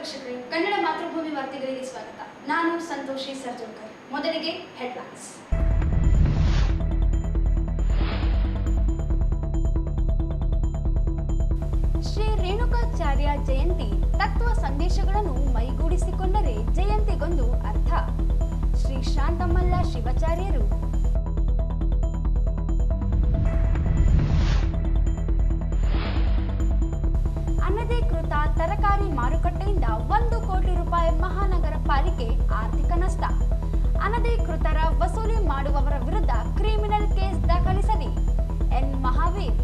ವೀಕ್ಷಕರೇ, ಕನ್ನಡ ಮಾತೃಭೂಮಿ ವಾರ್ತೆಗಳಿಗೆ ಸ್ವಾಗತ. ನಾನು ಸಂತೋಷಿ ಸರ್ಜೋಕರ್. ಮೊದಲಿಗೆ ಹೆಡ್ಲೈನ್ಸ್. ಶ್ರೀ ರೇಣುಕಾಚಾರ್ಯ ಜಯಂತಿ ತತ್ವ ಸಂದೇಶಗಳನ್ನು ಮೈಗೂಡಿಸಿಕೊಂಡರೆ ಜಯಂತಿಗೊಂದು ಅರ್ಥ. ಶ್ರೀ ಶಾಂತಮಲ್ಲ ಶಿವಾಚಾರ್ಯರು. ಅನಧಿಕೃತ ತರಕಾರಿ ಮಾರುಕಟ್ಟೆಯಿಂದ 1 ಕೋಟಿ ರೂಪಾಯಿ ಮಹಾನಗರ ಪಾಲಿಕೆ ಆರ್ಥಿಕ ನಷ್ಟ. ಅನಧಿಕೃತರ ವಸೂಲಿ ಮಾಡುವವರ ವಿರುದ್ಧ ಕ್ರಿಮಿನಲ್ ಕೇಸ್ ದಾಖಲಿಸಲಿ ಎನ್ ಮಹಾವೀರ್.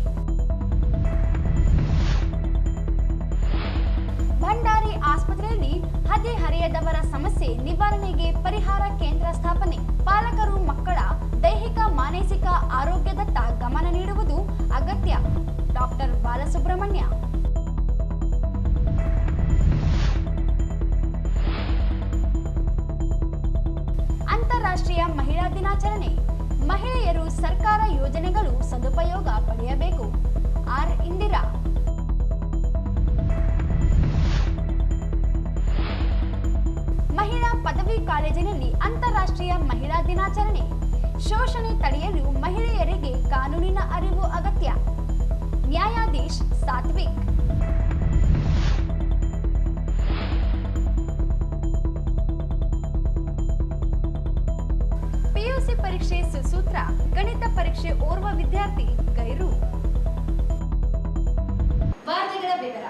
ಭಂಡಾರಿ ಆಸ್ಪತ್ರೆಯಲ್ಲಿ ಹದಿಹರೆಯದವರ ಸಮಸ್ಯೆ ನಿವಾರಣೆಗೆ ಪರಿಹಾರ ಕೇಂದ್ರ ಸ್ಥಾಪನೆ. ಪಾಲಕರು ಮಕ್ಕಳ ದೈಹಿಕ ಮಾನಸಿಕ ಆರೋಗ್ಯದತ್ತ ಗಮನ ನೀಡುವುದು ಅಗತ್ಯ. ಡಾಕ್ಟರ್ ಬಾಲಸುಬ್ರಹ್ಮಣ್ಯ. ಅಂತಾರಾಷ್ಟ್ರೀಯ ಮಹಿಳಾ ದಿನಾಚರಣೆ. ಮಹಿಳೆಯರು ಸರ್ಕಾರ ಯೋಜನೆಗಳು ಸದುಪಯೋಗ ಪಡೆಯಬೇಕು. ಆರ್ ಇಂದಿರಾ. ಮಹಿಳಾ ಪದವಿ ಕಾಲೇಜಿನಲ್ಲಿ ಅಂತಾರಾಷ್ಟ್ರೀಯ ಮಹಿಳಾ ದಿನಾಚರಣೆ. ಶೋಷಣೆ ತಡೆಯಲು ಮಹಿಳೆಯರಿಗೆ ಕಾನೂನಿನ ಅರಿವು ಅಗತ್ಯ. ನ್ಯಾಯಾಧೀಶ್ ಸಾತ್ವಿಕ್. ಪಿಯುಸಿ ಪರೀಕ್ಷೆ ಸುಸೂತ್ರ. ಗಣಿತ ಪರೀಕ್ಷೆ ಓರ್ವ ವಿದ್ಯಾರ್ಥಿ ಗೈರು. ವಾರ್ತೆಗಳ ವಿವರ.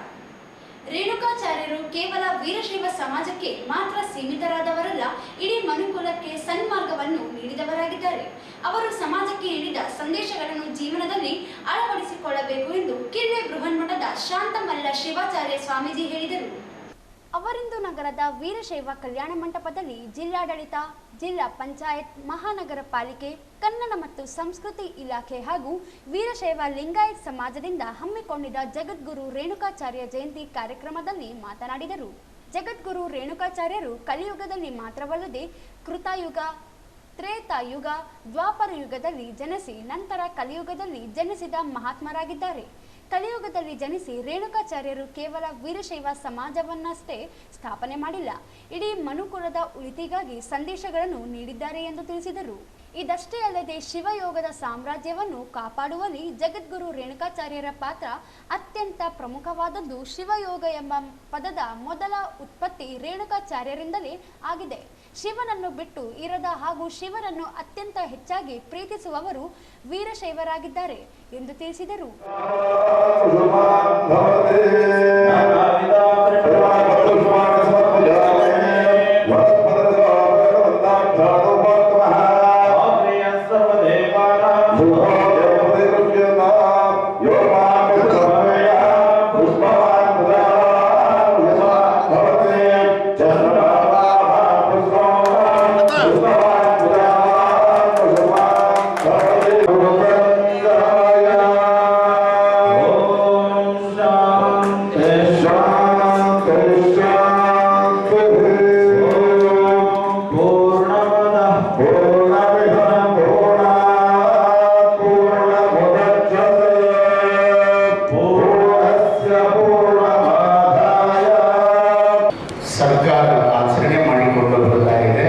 ರೇಣುಕಾಚಾರ್ಯರು ಕೇವಲ ವೀರಶೈವ ಸಮಾಜಕ್ಕೆ ಮಾತ್ರ ಸೀಮಿತರಾದವರಲ್ಲ, ಇಡೀ ಮನುಕುಲಕ್ಕೆ ಸನ್ಮಾರ್ಗವನ್ನು ನೀಡಿದವರಾಗಿದ್ದಾರೆ. ಅವರು ಸಮಾಜಕ್ಕೆ ನೀಡಿದ ಸಂದೇಶಗಳನ್ನು ಜೀವನದಲ್ಲಿ ಅಳವಡಿಸಿಕೊಳ್ಳಬೇಕು ಎಂದು ಕಿಲ್ಲೆ ಬೃಹನ್ಮಠದ ಶಾಂತಮಲ್ಲ ಶಿವಾಚಾರ್ಯ ಸ್ವಾಮೀಜಿ ಹೇಳಿದರು. ಅವರಿಂದು ನಗರದ ವೀರಶೈವ ಕಲ್ಯಾಣ ಮಂಟಪದಲ್ಲಿ ಜಿಲ್ಲಾಡಳಿತ, ಜಿಲ್ಲಾ ಪಂಚಾಯತ್, ಮಹಾನಗರ ಪಾಲಿಕೆ, ಕನ್ನಡ ಮತ್ತು ಸಂಸ್ಕೃತಿ ಇಲಾಖೆ ಹಾಗೂ ವೀರಶೈವ ಲಿಂಗಾಯತ್ ಸಮಾಜದಿಂದ ಹಮ್ಮಿಕೊಂಡಿದ್ದ ಜಗದ್ಗುರು ರೇಣುಕಾಚಾರ್ಯ ಜಯಂತಿ ಕಾರ್ಯಕ್ರಮದಲ್ಲಿ ಮಾತನಾಡಿದರು. ಜಗದ್ಗುರು ರೇಣುಕಾಚಾರ್ಯರು ಕಲಿಯುಗದಲ್ಲಿ ಮಾತ್ರವಲ್ಲದೆ ಕೃತಯುಗ, ತ್ರೇತಾಯುಗ, ದ್ವಾಪರ ಯುಗದಲ್ಲಿ ಜನಿಸಿ ನಂತರ ಕಲಿಯುಗದಲ್ಲಿ ಜನಿಸಿದ ಮಹಾತ್ಮರಾಗಿದ್ದಾರೆ. ಕಲಿಯುಗದಲ್ಲಿ ಜನಿಸಿ ರೇಣುಕಾಚಾರ್ಯರು ಕೇವಲ ವೀರಶೈವ ಸಮಾಜವನ್ನಷ್ಟೇ ಸ್ಥಾಪನೆ ಮಾಡಿಲ್ಲ, ಇಡೀ ಮನುಕುಲದ ಉಳಿತಿಗಾಗಿ ಸಂದೇಶಗಳನ್ನು ನೀಡಿದ್ದಾರೆ ಎಂದು ತಿಳಿಸಿದರು. ಇದಷ್ಟೇ ಅಲ್ಲದೆ ಶಿವಯೋಗದ ಸಾಮ್ರಾಜ್ಯವನ್ನು ಕಾಪಾಡುವಲ್ಲಿ ಜಗದ್ಗುರು ರೇಣುಕಾಚಾರ್ಯರ ಪಾತ್ರ ಅತ್ಯಂತ ಪ್ರಮುಖವಾದದ್ದು. ಶಿವಯೋಗ ಎಂಬ ಪದದ ಮೊದಲ ಉತ್ಪತ್ತಿ ರೇಣುಕಾಚಾರ್ಯರಿಂದಲೇ ಆಗಿದೆ. ಶಿವನನ್ನು ಬಿಟ್ಟು ಇರದ ಹಾಗೂ ಶಿವನನ್ನು ಅತ್ಯಂತ ಹೆಚ್ಚಾಗಿ ಪ್ರೀತಿಸುವವರು ವೀರಶೈವರಾಗಿದ್ದಾರೆ ಎಂದು ತಿಳಿಸಿದರು. ಸರ್ಕಾರ ಆಚರಣೆ ಮಾಡಿಕೊಂಡು ಬರುತ್ತಾಗಿದೆ.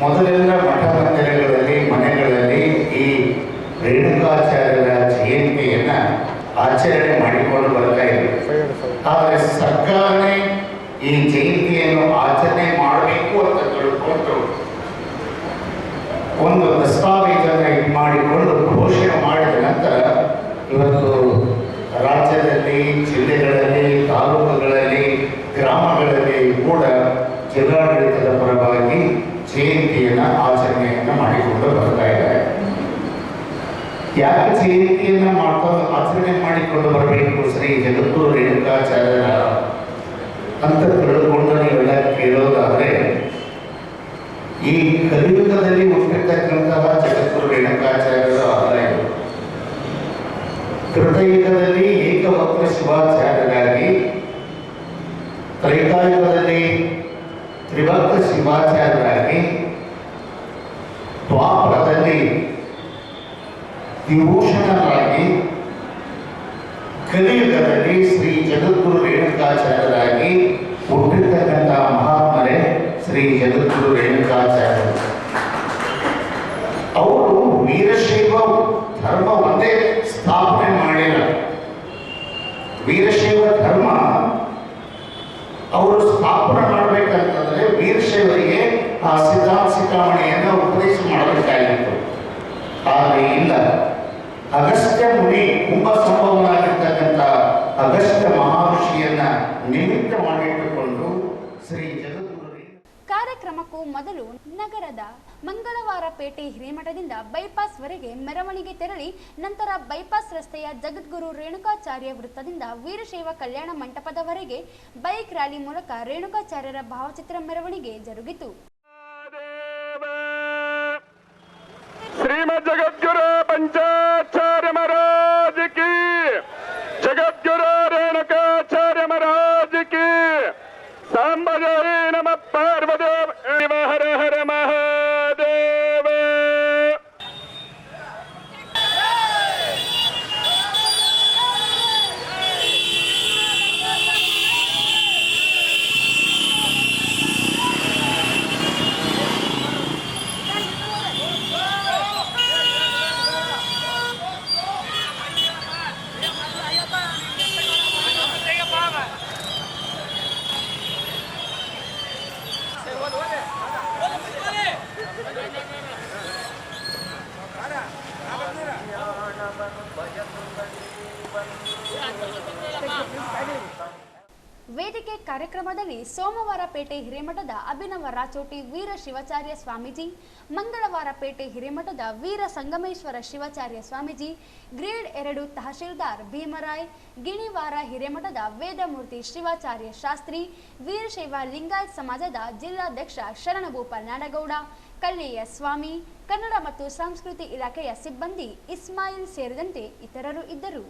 ಮೊದಲೆಲ್ಲ ಮಠ ಮಂದಿರಗಳಲ್ಲಿ, ಮನೆಗಳಲ್ಲಿ ಈ ರೇಣುಕಾಚಾರ್ಯರ ಜಯಂತಿಯನ್ನು ಆಚರಣೆ ಮಾಡಿಕೊಂಡು ಬರ್ತಾ ಇದೆ. ಆದರೆ ಸರ್ಕಾರನೇ ಈ ಜಯಂತಿಯನ್ನು ಆಚರಣೆ ಮಾಡಬೇಕು ಅಂತ ತಿಳ್ಕೊಂಡು ಒಂದು ದಸ್ತಾವೇಜನ್ನು ಇದು ಮಾಡಿಕೊಂಡು ಘೋಷಣೆ ಮಾಡಿದ ನಂತರ ಇವತ್ತು ರಾಜ್ಯದಲ್ಲಿ, ಜಿಲ್ಲೆಗಳಲ್ಲಿ, ತಾಲೂಕುಗಳಲ್ಲಿ, ಗ್ರಾಮಗಳಲ್ಲಿ ಕೂಡ ಜಿಲ್ಲಾಡಳಿತದ ಪರವಾಗಿ ಜಯಂತಿಯನ್ನು ಆಚರಣೆಯನ್ನು ಮಾಡಿಕೊಂಡು ಬರ್ತಾ ಇದ್ದಾರೆ. ಯಾಕೆ ಜಯಂತಿಯನ್ನು ಆಚರಣೆ ಮಾಡಿಕೊಂಡು ಬರಬೇಕು ಶ್ರೀ ಜಗದ್ಗುರು ರೇಣುಕಾಚಾರ್ಯರ ಅಂತ ತಿಳ್ಕೊಂಡು ನೀವೆಲ್ಲ ಕೇಳೋದಾದರೆ, ಈ ಕಲಿಯುಗದಲ್ಲಿ ಹುಟ್ಟಿರ್ತಕ್ಕಂತಹ ಜಗದ್ಗುರು ರೇಣುಕಾಚಾರ್ಯರು ಆದಾಯ ಕೃತಯುಗದಲ್ಲಿ ಏಕವಕ್ರ ಶಿವಾಚಾರ್ಯರಾಗಿ, ತ್ರೈತಾಯುಗದಲ್ಲಿ ತ್ರಿಭಕ್ತ ಶಿವಾಚಾರ್ಯರಾಗಿ, ದ್ವಾಪರದಲ್ಲಿ ವಿಭೂಷಣರಾಗಿ, ಕಲಿಯುಗದಲ್ಲಿ ಶ್ರೀ ಜಗದ್ಗುರು ರೇಣುಕಾಚಾರ್ಯರಾಗಿ ಹುಟ್ಟಿರ್ತಕ್ಕಂಥ ಶ್ರೀ ಜಗದ್ಗುರು ರೇಣುಕಾಚಾರ್ಯ. ಅವರು ವೀರಶೈವ ಧರ್ಮ ಒಂದೇ ಸ್ಥಾಪನೆ ಮಾಡಿಲ್ಲ. ವೀರಶೈವ ಧರ್ಮ ಅವರು ಸ್ಥಾಪನೆ ಮಾಡಬೇಕಂತಂದ್ರೆ ವೀರಶೈವರಿಗೆ ಆ ಸಿದ್ಧಾಂತ ಶಿಖಾಮಣಿಯನ್ನು ಉಪದೇಶ ಮಾಡಬೇಕಾಗಿತ್ತು. ಆದರೆ ಇಲ್ಲ, ಅಗಸ್ತ್ಯ ಮುನಿ ಕುಂಭ ಸಂಭವನಾಗಿರ್ತಕ್ಕಂಥ ಅಗಸ್ತ್ಯ ಮಹರ್ಷಿಯನ್ನ ನಿಮಿತ್ತ ಮಾಡಿಟ್ಟುಕೊಂಡು ಶ್ರೀ ಜಗದ್ಗುರು ಕಾರ್ಯಕ್ರಮಕ್ಕೂ ಮೊದಲು ನಗರದ ಮಂಗಳವಾರಪೇಟೆ ಹಿರೇಮಠದಿಂದ ಬೈಪಾಸ್ ವರೆಗೆ ಮೆರವಣಿಗೆ ತೆರಳಿ ನಂತರ ಬೈಪಾಸ್ ರಸ್ತೆಯ ಜಗದ್ಗುರು ರೇಣುಕಾಚಾರ್ಯ ವೃತ್ತದಿಂದ ವೀರಶೈವ ಕಲ್ಯಾಣ ಮಂಟಪದವರೆಗೆ ಬೈಕ್ ರ್ಯಾಲಿ ಮೂಲಕ ರೇಣುಕಾಚಾರ್ಯರ ಭಾವಚಿತ್ರ ಮೆರವಣಿಗೆ ಜರುಗಿತು. ಶ್ರೀಮದ್ ಜಗದ್ಗುರು ಪಂಚಾಚಾರ್ಯ ಮಹಾರಾಜ್ ಕಿ, ಜಗದ್ಗುರು ರೇಣುಕಾಚಾರ್ಯ ಮಹಾರಾಜ್ ಕಿ. ಸಾಂಬಜೈ ನಮ ಪಾರ್ವದೇವ ಹರ ಹರ ಮಹಾದೇವ. ವೇದಿಕೆ ಕಾರ್ಯಕ್ರಮದಲ್ಲಿ ಸೋಮವಾರಪೇಟೆ ಹಿರೇಮಠದ ಅಭಿನವ ರಾಚೋಟಿ ವೀರ ಶಿವಾಚಾರ್ಯ ಸ್ವಾಮೀಜಿ, ಮಂಗಳವಾರಪೇಟೆ ಹಿರೇಮಠದ ವೀರ ಸಂಗಮೇಶ್ವರ ಶಿವಾಚಾರ್ಯ ಸ್ವಾಮೀಜಿ, ಗ್ರೇಡ್ 2 ತಹಶೀಲ್ದಾರ್ ಭೀಮರಾಯ್, ಗಿಣಿವಾರ ಹಿರೇಮಠದ ವೇದಮೂರ್ತಿ ಶಿವಾಚಾರ್ಯ ಶಾಸ್ತ್ರಿ, ವೀರಶೈವ ಲಿಂಗಾಯತ್ ಸಮಾಜದ ಜಿಲ್ಲಾಧ್ಯಕ್ಷ ಶರಣಭೂಪಾಲ್ ನಾಡಗೌಡ, ಕಲ್ಲೆಯ ಸ್ವಾಮಿ, ಕನ್ನಡ ಮತ್ತು ಸಂಸ್ಕೃತಿ ಇಲಾಖೆಯ ಸಿಬ್ಬಂದಿ ಇಸ್ಮಾಯಿಲ್ ಸೇರಿದಂತೆ ಇತರರು ಇದ್ದರು.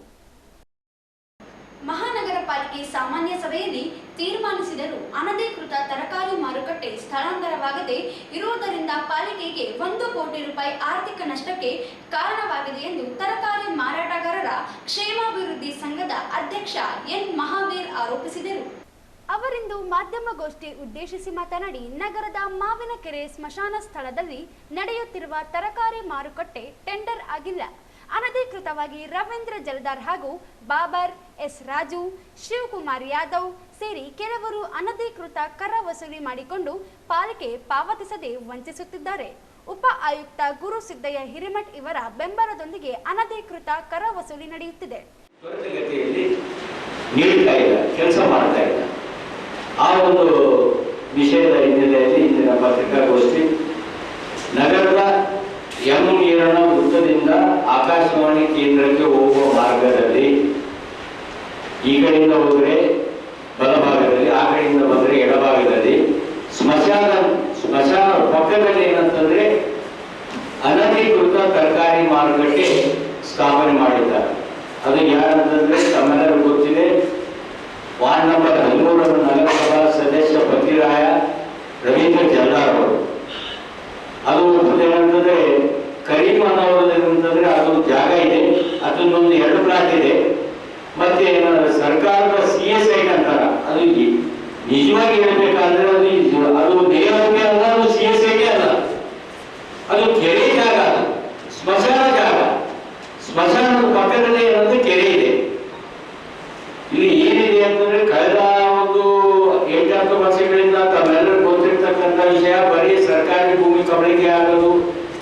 ಮಹಾನಗರ ಪಾಲಿಕೆ ಸಾಮಾನ್ಯ ಸಭೆಯಲ್ಲಿ ತೀರ್ಮಾನಿಸಿದರೂ ಅನಧಿಕೃತ ತರಕಾರಿ ಮಾರುಕಟ್ಟೆ ಸ್ಥಳಾಂತರವಾಗದೆ ಇರುವುದರಿಂದ ಪಾಲಿಕೆಗೆ 1 ಕೋಟಿ ರೂಪಾಯಿ ಆರ್ಥಿಕ ನಷ್ಟಕ್ಕೆ ಕಾರಣವಾಗಿದೆ ಎಂದು ತರಕಾರಿ ಮಾರಾಟಗಾರರ ಕ್ಷೇಮಾಭಿವೃದ್ಧಿ ಸಂಘದ ಅಧ್ಯಕ್ಷ ಎನ್ ಮಹಾವೀರ್ ಆರೋಪಿಸಿದರು. ಅವರಿಂದು ಮಾಧ್ಯಮಗೋಷ್ಠಿ ಉದ್ದೇಶಿಸಿ ಮಾತನಾಡಿ, ನಗರದ ಮಾವಿನಕೆರೆ ಸ್ಮಶಾನ ಸ್ಥಳದಲ್ಲಿ ನಡೆಯುತ್ತಿರುವ ತರಕಾರಿ ಮಾರುಕಟ್ಟೆ ಟೆಂಡರ್ ಆಗಿಲ್ಲ. ಅನಧಿಕೃತವಾಗಿ ರವೀಂದ್ರ ಜಲದಾರ್ ಹಾಗೂ ಬಾಬರ್, ಎಸ್ ರಾಜು, ಶಿವಕುಮಾರ್ ಯಾದವ್ ಸೇರಿ ಕೆಲವರು ಅನಧಿಕೃತ ಕರ ವಸೂಲಿ ಮಾಡಿಕೊಂಡು ಪಾಲಿಕೆ ಪಾವತಿಸದೆ ವಂಚಿಸುತ್ತಿದ್ದಾರೆ. ಉಪ ಆಯುಕ್ತ ಗುರು ಸಿದ್ದಯ್ಯ ಹಿರೇಮಠ್ ಇವರ ಬೆಂಬಲದೊಂದಿಗೆ ಅನಧಿಕೃತ ಕರ ವಸೂಲಿ ನಡೆಯುತ್ತಿದೆ. ಕೆಲಸ ಮಾಡ್ತಾ ಇಲ್ಲ. ಆ ಒಂದು ವಿಷಯದ ಹಿನ್ನೆಲೆಯಲ್ಲಿ ಇಂದಿನ ಪತ್ರಿಕಾಗೋಷ್ಠಿ ನಗರದ ಯಮುನೀರಣ ವೃತ್ತದಿಂದ ಆಕಾಶವಾಣಿ ಕೇಂದ್ರಕ್ಕೆ ಹೋಗುವ ಮಾರ್ಗದಲ್ಲಿ ಈ ಕಡೆಯಿಂದ ಹೋದರೆ ಬಲಭಾಗದಲ್ಲಿ, ಆ ಕಡೆಯಿಂದ ಬಂದರೆ ಎಡಭಾಗದಲ್ಲಿ ಸ್ಮಶಾನ ಪಕ್ಕದಲ್ಲಿ ಏನಂತಂದ್ರೆ ಅನಧಿಕೃತ ತರಕಾರಿ ಮಾರುಕಟ್ಟೆ ಸ್ಥಾಪನೆ ಮಾಡಿದ್ದಾರೆ. ಅದು ಯಾರಂತಂದ್ರೆ ತಮ್ಮೆಲ್ಲರೂ ಗೊತ್ತಿದೆ, ವಾರ್ಡ್ ನಂಬರ್ 13 ನಗರಸಭಾ ಸದಸ್ಯ ಪತಿರಾಯ ರವೀಂದ್ರ ಜಲ್ಲಾರ್ ಅವರು. ಅದು ಏನಂತಂದ್ರೆ ಕರೀಮನವರದಂತಂದ್ರೆ ಅದು ಜಾಗ ಇದೆ, ಅದನ್ನೊಂದು 2 ಪ್ಲಾಟ್ ಇದೆ. ಮತ್ತೆ ಸರ್ಕಾರದ CSI ಅಂತಾರ, ಅದು ನಿಜವಾಗಿ ಹೇಳ್ಬೇಕಂದ್ರೆ ಅದು ದೇವರಿಗೆ ಅಲ್ಲ, ಅದು CSIಗೆ ಅಲ್ಲ, ಅದು ಕೆರೆ ಜಾಗ, ಅದು ಸ್ಮಶಾನ ಜಾಗ. ಸ್ಮಶಾನದ ಪಕ್ಕದಲ್ಲಿ ಏನಂದ್ರೆ ಕೆರೆ ಇದೆ. ಇಲ್ಲಿ ಏನಿದೆ ಅಂತಂದ್ರೆ ಕಳೆದ ಒಂದು 8-10 ವರ್ಷಗಳಿಂದ ತಮ್ಮೆಲ್ಲರೂ ಗೊತ್ತಿರ್ತಕ್ಕಂಥ ವಿಷಯ, ಬರೀ ಸರ್ಕಾರಿ ಭೂಮಿ ಕಬಳಿಕೆ ಆಗೋದು,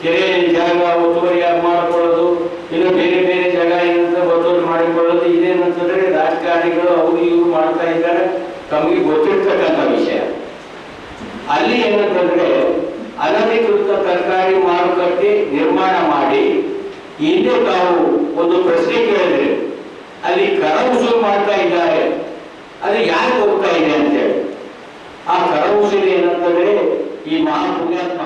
ಕೆರೆ ಜಾಗ ಒತ್ತುವರಿ ಮಾಡಿಕೊಳ್ಳೋದು, ಇನ್ನು ಬೇರೆ ಬೇರೆ ಜಾಗ ಏನಂತ ಒತ್ತುವರಿ ಮಾಡಿಕೊಳ್ಳೋದು, ಇದೇನಂತಂದ್ರೆ ರಾಜಕಾರಣಿಗಳು ಅವರು ಇವರು ಮಾಡ್ತಾ ಇದ್ದಾರೆ, ತಮಗೆ ಗೊತ್ತಿರ್ತಕ್ಕಂಥ ವಿಷಯ. ಅಲ್ಲಿ ಏನಂತಂದ್ರೆ ಅನಧಿಕೃತ ತರಕಾರಿ ಮಾರುಕಟ್ಟೆ ನಿರ್ಮಾಣ ಮಾಡಿ ಹಿಂದೆ ತಾವು ಒಂದು ಪ್ರಶ್ನೆ ಕೇಳಿದ್ರೆ ಅಲ್ಲಿ ಕರ ವಸೂಲು ಮಾಡ್ತಾ ಇದ್ದಾರೆ, ಅದು ಯಾಕೆ ಹೋಗ್ತಾ ಇದೆ ಅಂತೇಳಿ. ಆ ಕರ ವಸೂಲಿ ಏನಂತಂದ್ರೆ ಈ ಮಹಾಪುಣ್ಯಾತ್ಮ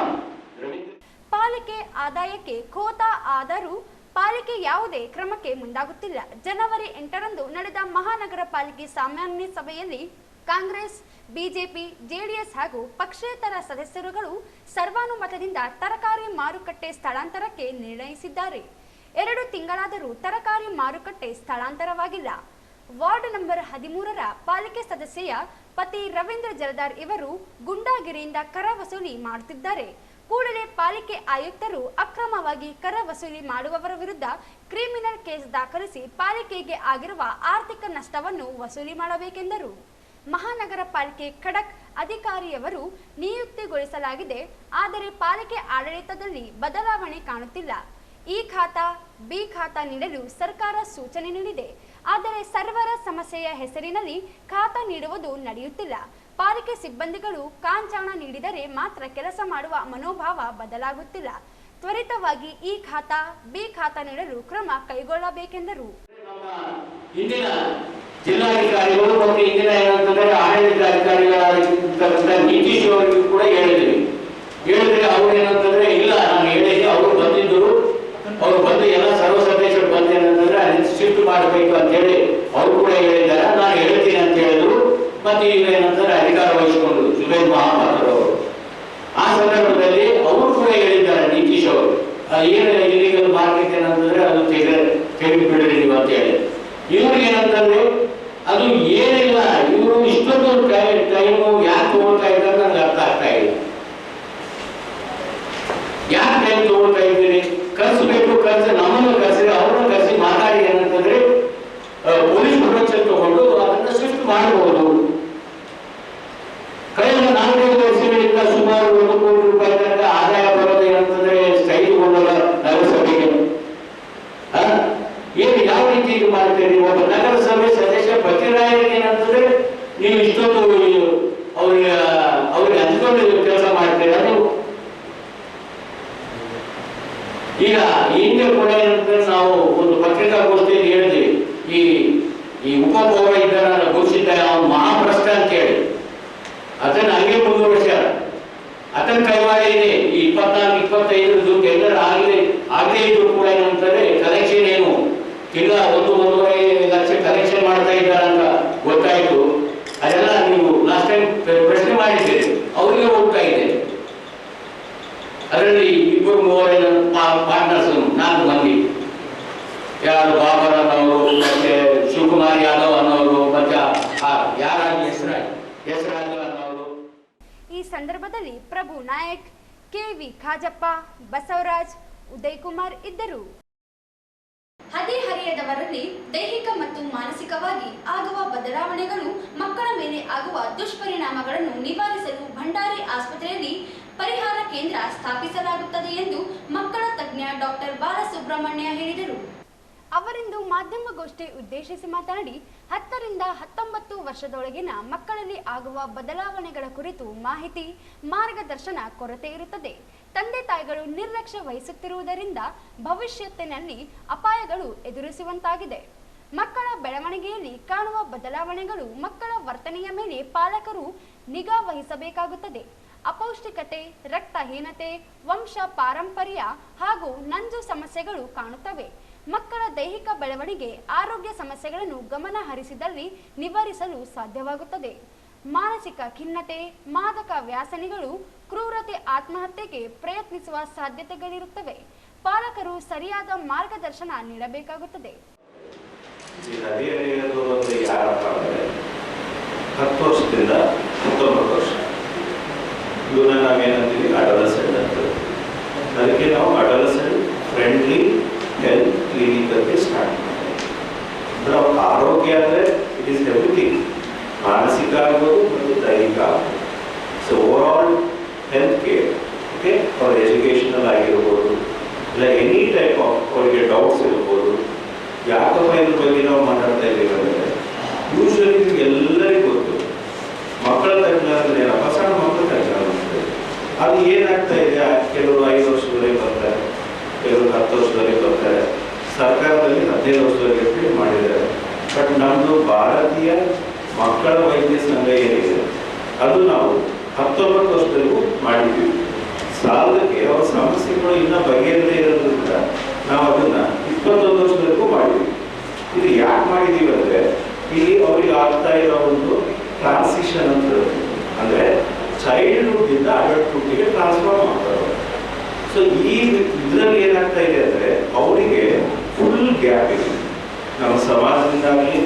ಪಾಲಿಕೆ ಆದಾಯಕ್ಕೆ ಖೋತ ಆದರೂ ಪಾಲಿಕೆ ಯಾವುದೇ ಕ್ರಮಕ್ಕೆ ಮುಂದಾಗುತ್ತಿಲ್ಲ. ಜನವರಿ 8ರಂದು ನಡೆದ ಮಹಾನಗರ ಪಾಲಿಕೆ ಸಾಮಾನ್ಯ ಸಭೆಯಲ್ಲಿ ಕಾಂಗ್ರೆಸ್, ಬಿಜೆಪಿ, ಜೆಡಿಎಸ್ ಹಾಗೂ ಪಕ್ಷೇತರ ಸದಸ್ಯರುಗಳು ಸರ್ವಾನುಮತದಿಂದ ತರಕಾರಿ ಮಾರುಕಟ್ಟೆ ಸ್ಥಳಾಂತರಕ್ಕೆ ನಿರ್ಣಯಿಸಿದ್ದಾರೆ. 2 ತಿಂಗಳಾದರೂ ತರಕಾರಿ ಮಾರುಕಟ್ಟೆ ಸ್ಥಳಾಂತರವಾಗಿಲ್ಲ. ವಾರ್ಡ್ ನಂಬರ್ 13ರ ಪಾಲಿಕೆ ಸದಸ್ಯೆಯ ಪತಿ ರವೀಂದ್ರ ಜರದಾರ್ ಇವರು ಗುಂಡಾಗಿರಿಯಿಂದ ಕರ ವಸೂಲಿ ಮಾಡುತ್ತಿದ್ದಾರೆ. ಕೂಡಲೇ ಪಾಲಿಕೆ ಆಯುಕ್ತರು ಅಕ್ರಮವಾಗಿ ಕರ ವಸೂಲಿ ಮಾಡುವವರ ವಿರುದ್ಧ ಕ್ರಿಮಿನಲ್ ಕೇಸ್ ದಾಖಲಿಸಿ ಪಾಲಿಕೆಗೆ ಆಗಿರುವ ಆರ್ಥಿಕ ನಷ್ಟವನ್ನು ವಸೂಲಿ ಮಾಡಬೇಕೆಂದರು. ಮಹಾನಗರ ಪಾಲಿಕೆ ಖಡಕ್ ಅಧಿಕಾರಿಯವರು ನಿಯುಕ್ತಿಗೊಳಿಸಲಾಗಿದೆ. ಆದರೆ ಪಾಲಿಕೆ ಆಡಳಿತದಲ್ಲಿ ಬದಲಾವಣೆ ಕಾಣುತ್ತಿಲ್ಲ. ಈ ಖಾತಾ ಬಿ ಖಾತಾ ನೀಡಲು ಸರ್ಕಾರ ಸೂಚನೆ ನೀಡಿದೆ. ಆದರೆ ಸರ್ವರ ಸಮಸ್ಯೆಯ ಹೆಸರಿನಲ್ಲಿ ಖಾತಾ ನೀಡುವುದು ನಡೆಯುತ್ತಿಲ್ಲ. ಪಾಲಿಕೆ ಸಿಬ್ಬಂದಿಗಳು ಕಾಂಚಾಣ ನೀಡಿದರೆ ಮಾತ್ರ ಕೆಲಸ ಮಾಡುವ ಮನೋಭಾವ ಬದಲಾಗುತ್ತಿಲ್ಲ. ತ್ವರಿತವಾಗಿ ಈ ಖಾತಾ ಬಿ ಖಾತಾ ನೀಡಲು ಕ್ರಮ ಕೈಗೊಳ್ಳಬೇಕೆಂದರು. ಇಂದಿನ ಜಿಲ್ಲಾಧಿಕಾರಿಗಳು ಮತ್ತು ಇಂದಿನ ಏನಂತಂದ್ರೆ ಆಡಳಿತಾಧಿಕಾರಿಗಳಾಗಿರ್ತಕ್ಕಂಥ ನಿತೀಶ್ ಅವರಿಗೂ ಕೂಡ ಹೇಳಿದ್ರೆ ಅವ್ರು ಏನಂತಂದ್ರೆ ಇಲ್ಲ ನಾನು ಹೇಳಿದ್ದೆ, ಅವರು ಬಂದಿದ್ದರು, ಅವ್ರು ಬಂದು ಎಲ್ಲ ಸರ್ವ ಸದಸ್ಯರು ಬಂದೇನಂತಂದ್ರೆ ಅದನ್ನ ಶಿಫ್ಟ್ ಮಾಡಬೇಕು ಅಂತ ಹೇಳಿ ಅವ್ರು ಕೂಡ ಹೇಳಿದ್ದಾರೆ. ನಾನು ಹೇಳ್ತೀನಿ ಅಂತ ಹೇಳಿದ್ರು. ಮತ್ತೆ ಈಗ ಏನಂತಂದ್ರೆ ಅಧಿಕಾರ ವಹಿಸಿಕೊಂಡ್ರು ಜುಬೇರ್ ಮಹಾಪಾತ್ರ ಅವರು. ಆ ಸಂದರ್ಭದಲ್ಲಿ ಅವರು ಕೂಡ ಹೇಳಿದ್ದಾರೆ ನಿತೀಶ್ ಅವರು, ಏನು ಇಲ್ಲಿಗಲ್ ಮಾರ್ಕೆಟ್ ಏನಂತಂದ್ರೆ ಅದು ತೆಗೆದು ಬಿಡ್ರಿ ನೀವು ಅಂತ ಹೇಳಿ. ಇವ್ರಿಗೆ ಏನಂತಂದ್ರೆ ಅದು ಏನಿಲ್ಲ, ಇವರು ಇಷ್ಟೊಂದು ಟೈಮು ಯಾಕೆ ತಗೊಳ್ತಾ ಇದ್ದಾರೆ ನನಗೆ ಅರ್ಥ ಆಗ್ತಾ ಇಲ್ಲ. ಯಾಕೆ ಟೈಮ್ ತಗೊಳ್ತಾ ಇದ್ದೀರಿ? ಕರ್ಸಬೇಕು, ನಮ್ಮನ್ನು ಕರೆಸಿ ಅವ್ರನ್ನ ಕರೆಸಿ ಮಾತಾಡಿ ಏನಂತಂದ್ರೆ ಪೊಲೀಸ್ ಪ್ರೊಟೆಕ್ಷನ್ ತಗೊಂಡು ಅದನ್ನ ಶಿಫ್ಟ್ ಮಾಡಬಹುದು. ಕಳೆದ 4-5 ವರ್ಷಗಳಿಂದ ಸುಮಾರು 1 ಕೋಟಿ ರೂಪಾಯಿ ತನಕ ಆದಾಯ ಬರೋದು ಏನಂತಂದ್ರೆ ಸ್ಥಗಿತಗೊಂಡಲ್ಲ ನಗರಸಭೆಗೆ. ಏನು ಯಾವ ರೀತಿ ಇದು ಮಾಡ್ತೀರಿ? ಒಬ್ಬ ನಗರಸಭೆ ಸದಸ್ಯ ಪತಿರಾಯರಿಗೆ ಏನಂತಂದ್ರೆ ನೀವು ಇಷ್ಟೊಂದು ಅವ್ರಿಗೆ ಹಂಚ್ಕೊಂಡು ಕೆಲಸ ಮಾಡ್ತೀರಾ ನೀವು. ಈಗ ಹಿಂದೆ ಕೂಡ ಏನಂತಂದ್ರೆ ನಾವು ಒಂದು ಪತ್ರಿಕಾಗೋಷ್ಠಿಯಲ್ಲಿ ಹೇಳಿದ್ವಿ, ಈ ಉಪಭೋಗ ಇದ್ದಾರ ಘೋಷಿತ ಅವನು ಮಹಾಭ್ರಷ್ಟ ಅಂತ ಹೇಳಿ ಅದನ್ನ ಹಂಗೆ ಮುಂದುವರಿಸ್ಯಾರ. ಅದನ್ನ ಕೈವಾಡ ಇದೆ. ಈ 24-25 ದುಡ್ಡು ಎಲ್ಲರೂ ಆಗಲೇ ಇದ್ರು ಕೂಡ ಏನಂತಾರೆ ಕಲೆಕ್ಷನ್ ಏನು ತಿಂಗಳ 1-1.5 ಲಕ್ಷ ಕಲೆಕ್ಷನ್ ಮಾಡ್ತಾ ಇದ್ದಾರೆ ಅಂತ ಗೊತ್ತಾಯ್ತು. ಅದೆಲ್ಲ ನೀವು ಲಾಸ್ಟ್ ಟೈಮ್ ಪ್ರಶ್ನೆ ಮಾಡಿದ್ದೀರಿ, ಅವರಿಗೆ ಹೋಗ್ತಾ ಇದೆ. ಅದರಲ್ಲಿ 2-3 ಪಾರ್ಟ್ನರ್ಸ್ 4 ಮಂದಿ, ಯಾರು ಬಾಬರ್ ಅನ್ನೋರು, ಮತ್ತೆ ಶಿವಕುಮಾರ್ ಯಾದವ್ ಅನ್ನೋರು, ಮತ್ತೆ ಯಾರಾಗಿ ಹೆಸರಾಗ ಅನ್ನೋರು. ಈ ಸಂದರ್ಭದಲ್ಲಿ ಪ್ರಭು ನಾಯಕ್, ಕೆವಿ ಖಾಜಪ್ಪ, ಬಸವರಾಜ್, ಉದಯ್ ಕುಮಾರ್ ಇದ್ದರು. ಹದಿಹರೆಯದವರಲ್ಲಿ ದೈಹಿಕ ಮತ್ತು ಮಾನಸಿಕವಾಗಿ ಆಗುವ ಬದಲಾವಣೆಗಳು ಮಕ್ಕಳ ಮೇಲೆ ಆಗುವ ದುಷ್ಪರಿಣಾಮಗಳನ್ನು ನಿವಾರಿಸಲು ಭಂಡಾರಿ ಆಸ್ಪತ್ರೆಯಲ್ಲಿ ಪರಿಹಾರ ಕೇಂದ್ರ ಸ್ಥಾಪಿಸಲಾಗುತ್ತದೆ ಎಂದು ಮಕ್ಕಳ ತಜ್ಞ ಡಾಕ್ಟರ್ ಬಾಲಸುಬ್ರಹ್ಮಣ್ಯ ಹೇಳಿದರು. ಅವರಿಂದು ಮಾಧ್ಯಮಗೋಷ್ಠಿ ಉದ್ದೇಶಿಸಿ ಮಾತನಾಡಿ 10ರಿಂದ 19 ವರ್ಷದೊಳಗಿನ ಮಕ್ಕಳಲ್ಲಿ ಆಗುವ ಬದಲಾವಣೆಗಳ ಕುರಿತು ಮಾಹಿತಿ, ಮಾರ್ಗದರ್ಶನ ಕೊರತೆ ಇರುತ್ತದೆ. ತಂದೆ ತಾಯಿಗಳು ನಿರ್ಲಕ್ಷ್ಯ ವಹಿಸುತ್ತಿರುವುದರಿಂದ ಭವಿಷ್ಯತ್ತಿನಲ್ಲಿ ಅಪಾಯಗಳು ಎದುರಿಸುವಂತಾಗಿದೆ. ಮಕ್ಕಳ ಬೆಳವಣಿಗೆಯಲ್ಲಿ ಕಾಣುವ ಬದಲಾವಣೆಗಳು ಮಕ್ಕಳ ವರ್ತನೆಯ ಮೇಲೆ ಪಾಲಕರು ನಿಗಾ ವಹಿಸಬೇಕಾಗುತ್ತದೆ. ಅಪೌಷ್ಟಿಕತೆ, ರಕ್ತಹೀನತೆ, ವಂಶ ಪಾರಂಪರ್ಯ ಹಾಗೂ ನಂಜು ಸಮಸ್ಯೆಗಳು ಕಾಣುತ್ತವೆ. ಮಕ್ಕಳ ದೈಹಿಕ ಬೆಳವಣಿಗೆ, ಆರೋಗ್ಯ ಸಮಸ್ಯೆಗಳನ್ನು ಗಮನ ಹರಿಸಿದಲ್ಲಿ ನಿವಾರಿಸಲು ಸಾಧ್ಯವಾಗುತ್ತದೆ. ಮಾನಸಿಕ ಖಿನ್ನತೆ, ಮಾದಕ ವ್ಯಸನಿಗಳು, ಕ್ರೂರತೆ, ಆತ್ಮಹತ್ಯೆಗೆ ಪ್ರಯತ್ನಿಸುವ ಸಾಧ್ಯತೆಗಳಿರುತ್ತವೆ. ಪಾಲಕರು ಸರಿಯಾದ ಮಾರ್ಗದರ್ಶನ ನೀಡಬೇಕಾಗುತ್ತದೆ. 10 ವರ್ಷದಿಂದ 19 ವರ್ಷ ಇವನ್ನ ನಾವೇನಂತೀವಿ ಅಡಲಸೆಂಟ್ ಅಂತ. ಅದಕ್ಕೆ ನಾವು ಅಡಲಸೆಂಟ್ ಫ್ರೆಂಡ್ಲಿ ಹೆಲ್ತ್ ಕ್ಲಿನಿಕ್ ಅಂತ ಸ್ಟಾರ್ಟ್ ಮಾಡ್ತೀವಿ. ಅಂದ್ರೆ ಅವ್ರ ಆರೋಗ್ಯ ಅಂದರೆ ಇಟ್ ಈಸ್ ಎವ್ರಿಥಿಂಗ್, ಮಾನಸಿಕ ಆಗ್ಬೋದು ಮತ್ತು ದೈಹಿಕ ಆಗ್ಬೋದು. So over all health care, okay, ಅವ್ರ ಎಜುಕೇಷನಲ್ ಆಗಿರ್ಬೋದು, ಇಲ್ಲ ಎನಿ ಟೈಪ್ ಆಫ್ ಅವರಿಗೆ ಡೌಟ್ಸ್ ಇರ್ಬೋದು. ಯಾಕಪ್ಪ ಇದ್ರ ಬಗ್ಗೆ ನಾವು ಮಾತಾಡ್ತಾ ಇದ್ದೀವಿ ಅಂದರೆ ಯೂಶ್ವಲಿ ಎಲ್ಲರಿಗೂ ಗೊತ್ತು, ಮಕ್ಕಳ ತಜ್ಞರಲ್ಲಿ ಏನಪ್ಪ ಸಣ್ಣ ಮಕ್ಕಳ ತಜ್ಞರು ಅಂತಾರೆ. ಅದು ಏನಾಗ್ತಾ ಇದೆ, ಕೆಲವರು 5 ವರ್ಷದವರೆಗೆ ಬರ್ತಾರೆ, ಕೆಲವರು 10 ವರ್ಷದವರೆಗೆ ಬರ್ತಾರೆ. ಸರ್ಕಾರದಲ್ಲಿ 15 ವರ್ಷದವರೆಗೆ ಮಾಡಿದ್ದಾರೆ. ಬಟ್ ನಮ್ಮದು ಭಾರತೀಯ ಮಕ್ಕಳ ವೈದ್ಯ ಸಂಘ ಏನಿದೆ ಅದು ನಾವು 19 ವರ್ಷದವರೆಗೂ ಮಾಡಿದ್ವಿ. ಸಾಲಕ್ಕೆ ಅವ್ರ ಸಮಸ್ಯೆಗಳು ಇನ್ನೂ ಬಗೆಹರದೇ ಇರೋದ್ರಿಂದ ನಾವು ಅದನ್ನು 21 ವರ್ಷದವರೆಗೂ ಮಾಡಿದ್ವಿ. ಇದು ಯಾಕೆ ಮಾಡಿದ್ದೀವಿ ಅಂದರೆ ಇಲ್ಲಿ ಅವ್ರಿಗೆ ಆಗ್ತಾ ಇರೋ ಒಂದು ಟ್ರಾನ್ಸಿಷನ್ ಅಂತ ಅಂದರೆ ಚೈಲ್ಡ್ಹುಡ್ಡಿಂದ ಅಡಲ್ಟ್ಹುಡ್ಗೆ ಟ್ರಾನ್ಸ್ಫಾರ್ಮ್ ಆಗ್ತಾರೆ. ಸೊ ಈ ಇದರಲ್ಲಿ ಏನಾಗ್ತಾ ಇದೆ ಅಂದರೆ ಅವರಿಗೆ ಫುಲ್ ಗ್ಯಾಪ್ ಇದೆ. ನಮ್ಮ ಸಮಾಜದಿಂದಾಗಲಿ,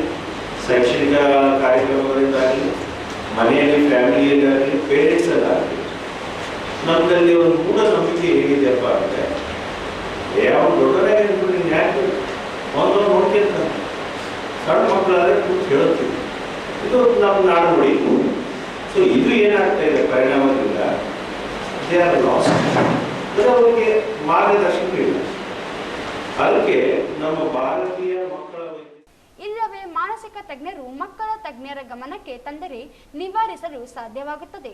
ಶೈಕ್ಷಣಿಕ ಕಾರ್ಯಕ್ರಮಗಳಿಂದಾಗಲಿ, ಮನೆಯಲ್ಲಿ ಫ್ಯಾಮಿಲಿಯಲ್ಲಾಗಲಿ ಪೇರೆಂಟ್ಸ್ ಅಲ್ಲಾಗಲಿ ನಮ್ಮಲ್ಲಿ ಒಂದು ಮೂಢನಂಬಿಕೆ ಹೇಗಿದೆಯಪ್ಪ ಅಂದರೆ ಯಾವ ದೊಡ್ಡವರಾಗಿರ್ಬೋದು ಯಾಕೆ ಒಂದು ನೋಡ್ತಿರ್ತಾನೆ, ಸಣ್ಣ ಮಕ್ಕಳಾದ್ರೆ ಕೂತು ಹೇಳುತ್ತೀವಿ. ಇದು ನಮ್ಮ ನಾಡುನುಡಿ. ಸೊ ಇದು ಏನಾಗ್ತಾ ಇದೆ ಪರಿಣಾಮದಿಂದ ದೇ ಆರ್ ಲಾಸ್ಟ್. ಅವರಿಗೆ ಮಾರ್ಗದರ್ಶನ ಇಲ್ಲ. ಅದಕ್ಕೆ ನಮ್ಮ ಭಾರತೀಯ ಮಕ್ಕಳ ಇಲ್ಲವೇ ಮಾನಸಿಕ ತಜ್ಞರು ಮಕ್ಕಳ ತಜ್ಞರ ಗಮನಕ್ಕೆ ತಂದರೆ ನಿವಾರಿಸಲು ಸಾಧ್ಯವಾಗುತ್ತದೆ.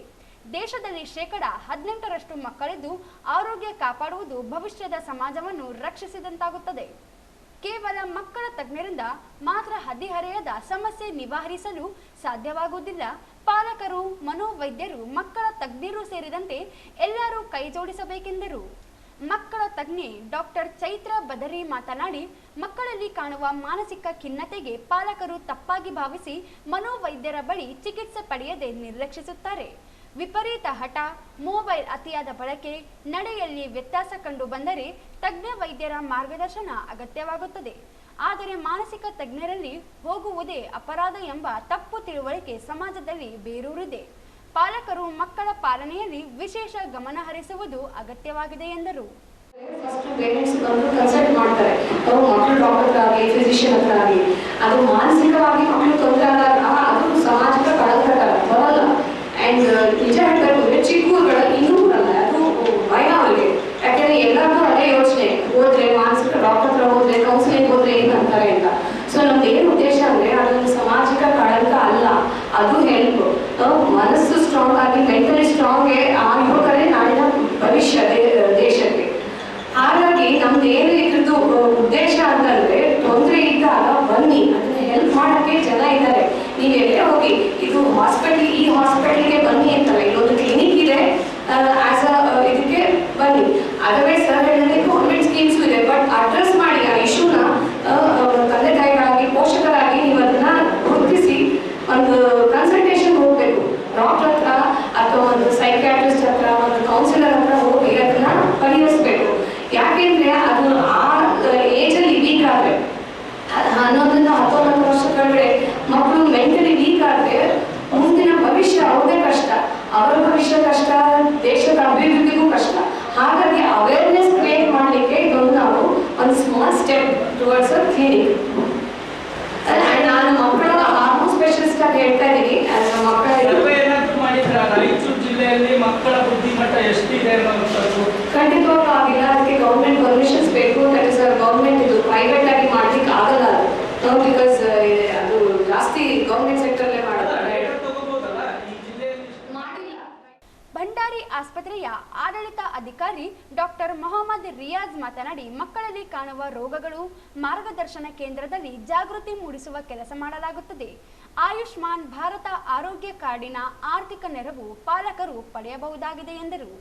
ದೇಶದಲ್ಲಿ 18% ಮಕ್ಕಳಿದ್ದು ಆರೋಗ್ಯ ಕಾಪಾಡುವುದು ಭವಿಷ್ಯದ ಸಮಾಜವನ್ನು ರಕ್ಷಿಸಿದಂತಾಗುತ್ತದೆ. ಕೇವಲ ಮಕ್ಕಳ ತಜ್ಞರಿಂದ ಮಾತ್ರ ಹದಿಹರೆಯದ ಸಮಸ್ಯೆ ನಿವಾರಿಸಲು ಸಾಧ್ಯವಾಗುವುದಿಲ್ಲ. ಪಾಲಕರು, ಮನೋವೈದ್ಯರು, ಮಕ್ಕಳ ತಜ್ಞರು ಸೇರಿದಂತೆ ಎಲ್ಲರೂ ಕೈಜೋಡಿಸಬೇಕೆಂದರು. ಮಕ್ಕಳ ತಜ್ಞೆ ಡಾಕ್ಟರ್ ಚೈತ್ರ ಬದರಿ ಮಾತನಾಡಿ, ಮಕ್ಕಳಲ್ಲಿ ಕಾಣುವ ಮಾನಸಿಕ ಖಿನ್ನತೆಗೆ ಪಾಲಕರು ತಪ್ಪಾಗಿ ಭಾವಿಸಿ ಮನೋವೈದ್ಯರ ಬಳಿ ಚಿಕಿತ್ಸೆ ಪಡೆಯದೆ ನಿರ್ಲಕ್ಷಿಸುತ್ತಾರೆ. ವಿಪರೀತ ಹಠ, ಮೊಬೈಲ್ ಅತಿಯಾದ ಬಳಕೆ, ನಡೆಯಲ್ಲಿ ವ್ಯತ್ಯಾಸ ಕಂಡು ಬಂದರೆ ತಜ್ಞ ವೈದ್ಯರ ಮಾರ್ಗದರ್ಶನ ಅಗತ್ಯವಾಗುತ್ತದೆ. ಆದರೆ ಮಾನಸಿಕ ತಜ್ಞರಲ್ಲಿ ಹೋಗುವುದೇ ಅಪರಾಧ ಎಂಬ ತಪ್ಪು ತಿಳುವಳಿಕೆ ಸಮಾಜದಲ್ಲಿ ಬೇರೂರಿದೆ. ಪಾಲಕರು ಮಕ್ಕಳ ಪಾಲನೆಯಲ್ಲಿ ವಿಶೇಷ ಗಮನ ಹರಿಸುವುದು ಅಗತ್ಯವಾಗಿದೆ ಎಂದರು. ಫಸ್ಟ್ ಪೇರೆಂಟ್ಸ್ ಬಂದು ಕನ್ಸಲ್ಟ್ ಮಾಡ್ತಾರೆ. ಅವರು ಮಕ್ಕಳು ಡಾಕ್ಟರ್ ಹತ್ರ ಆಗಲಿ, ಫಿಸಿಷಿಯನ್ ಹತ್ರ ಆಗಲಿ, ಅದು ಮಾನಸಿಕವಾಗಿ ಮಕ್ಕಳು ತೊಂದರೆ ಆದಾಗ ಅದು ಸಾಮಾಜಿಕ ಕಳಂಕ ಬರಲ್ಲ. ಅಂಡ್ ನಿಜ ಹೇಳ್ತಾರೆ, ಚಿಕ್ಕ ಊರುಗಳಲ್ಲಿ ಇನ್ನೂ ಬರಲ್ಲ. ಅದು ಭಯ ಅವರಿಗೆ. ಯಾಕೆಂದ್ರೆ ಎಲ್ಲರಿಗೂ ಅದೇ ಯೋಚನೆ, ಹೋದ್ರೆ ಮಾನಸಿಕ ಡಾಕ್ಟರ್ ಹತ್ರ ಹೋದ್ರೆ, ಕೌನ್ಸಿಲಿಂಗ್ ಹೋದ್ರೆ ಏನು ಅಂತಾರೆ ಅಂತ. ಸೊ ನಮ್ದು ಏನು ಉದ್ದೇಶ ಅಂದ್ರೆ ಅದೊಂದು ಸಾಮಾಜಿಕ ಕಳಂಕ ಅಲ್ಲ, ಅದು ಹೆಲ್ಪ್. ಮನಸ್ಸು ಸ್ಟ್ರಾಂಗ್ ಆಗಿ, ಮೆಂಟಲಿ ಸ್ಟ್ರಾಂಗ್ ಆ ಯುವಕರೇ ನಾಳಿನ ಭವಿಷ್ಯ ದೇಶಕ್ಕೆ. ಹಾಗಾಗಿ ನಮ್ದು ಏನು ಇದ್ರದ್ದು ಉದ್ದೇಶ ಅಂತಂದ್ರೆ, ತೊಂದರೆ ಇದ್ದಾಗ ಬನ್ನಿ, ಅದನ್ನ ಹೆಲ್ಪ್ ಮಾಡಕ್ಕೆ ಜನ ಇದ್ದಾರೆ. ನೀವು ಎಲ್ಲೇ ಹೋಗಿ, ಇದು ಹಾಸ್ಪಿಟಲ್, ಈ ಹಾಸ್ಪಿಟಲ್ಗೆ ಬನ್ನಿ ಅಂತಲ್ಲ, ಇಲ್ಲೊಂದು ಕ್ಲಿನಿಕ್ ಇದೆ, ಆಸ್ ಇದಕ್ಕೆ ಬನ್ನಿ. ಅದವೇ ಸರ್ ಹೇಳಿದ್ರೆ ಗೌರ್ಮೆಂಟ್ ಸ್ಕೀಮ್ಸ್ ಇದೆ, ಬಟ್ ಅಡ್ರೆಸ್ ಮಾಡಿ ಆ ಇಶ್ಯೂನ ತಂದೆ ತಾಯಿಗಳಾಗಿ, ಪೋಷಕರಾಗಿ ನೀವು ಅದನ್ನ ಗುರುತಿಸಿ ಒಂದು ಕನ್ಸಲ್ಟೇಷನ್ ಹೋಗ್ಬೇಕು. ಡಾಕ್ಟರ್ ಹತ್ರ ಅಥವಾ ಒಂದು ಸೈಕ್ಯಾಟ್ರಿಸ್ಟ್ ಹತ್ರ, ಒಂದು ಕೌನ್ಸಿಲರ್ ಹತ್ರ ಹೋಗಿ ಅದನ್ನ ಪರಿಹರಿಸ್ಬೇಕು. ಯಾಕೆಂದ್ರೆ ಅದು ಆ ಏಜಲ್ಲಿ ವೀಕ್ ಆದ್ರೆ, 11 19 ವರ್ಷ ಕೆಳಗಡೆ ಮಕ್ಕಳು ಮೆಂಟಲಿ ವೀಕ್ ಆದ್ರೆ ಮುಂದಿನ ಭವಿಷ್ಯ ಅವ್ರದೇ ಕಷ್ಟ, ಅವರ ಭವಿಷ್ಯ ಕಷ್ಟ, ದೇಶದ ಅಭಿವೃದ್ಧಿಗೂ ಕಷ್ಟ. ಹಾಗಾಗಿ ಅವೇರ್ನೆಸ್ ಕ್ರಿಯೇಟ್ ಮಾಡಲಿಕ್ಕೆ ಇದೊಂದು ನಾವು ಒಂದು small step towards a clinic. ನಾನು ಮಕ್ಕಳ ಹಾರ್ಮೋನ್ ಸ್ಪೆಷಲಿಸ್ಟ್ ಆಗಿ ಹೇಳ್ತಾ ಇದ್ದೀನಿ. ಮಕ್ಕಳ ರಾಯಚೂರು ಜಿಲ್ಲೆಯಲ್ಲಿ ಮಕ್ಕಳ ಬುದ್ಧಿಮಟ್ಟ ಎಷ್ಟಿದೆ ಅನ್ನೋದು ಖಂಡಿತವಾಗ್ಲೂ ಆಗಿಲ್ಲ. ಅದಕ್ಕೆ ಗೌರ್ಮೆಂಟ್ ಪರ್ಮಿಷನ್ಸ್ ಬೇಕು. ದಟ್ ಇಸ್ ಗೌರ್ಮೆಂಟ್, ಇದು ಪ್ರೈವೇಟ್ ಆಗಿ ಮಾಡ್ಲಿಕ್ಕೆ ಆಗಲ್ಲ. ಅದು ಬಿಕಾಸ್ ಅದು ಜಾಸ್ತಿ ಗೌರ್ಮೆಂಟ್ ಸೆಕ್ಟರ್ಲೇ ಮಾಡೋದು ಮಾಡಿಲ್ಲ. ಭಂಡಾರಿ ಆಸ್ಪತ್ರೆಯ ಆಡಳಿತ ಅಧಿಕಾರಿ ಡಾಕ್ಟರ್ ಮೊಹಮ್ಮದ್ ರಿಯಾಜ್ ಮಾತನಾಡಿ, ಮಕ್ಕಳಲ್ಲಿ ಕಾಣುವ ರೋಗಗಳು ಮಾರ್ಗದರ್ಶನ ಕೇಂದ್ರದಲ್ಲಿ ಜಾಗೃತಿ ಮೂಡಿಸುವ ಕೆಲಸ ಮಾಡಲಾಗುತ್ತದೆ. ಆಯುಷ್ಮಾನ್ ಭಾರತ ಆರೋಗ್ಯ ಕಾರ್ಡಿನ ಆರ್ಥಿಕ ನೆರವು ಪಾಲಕರು ಪಡೆಯಬಹುದಾಗಿದೆ ಎಂದರು.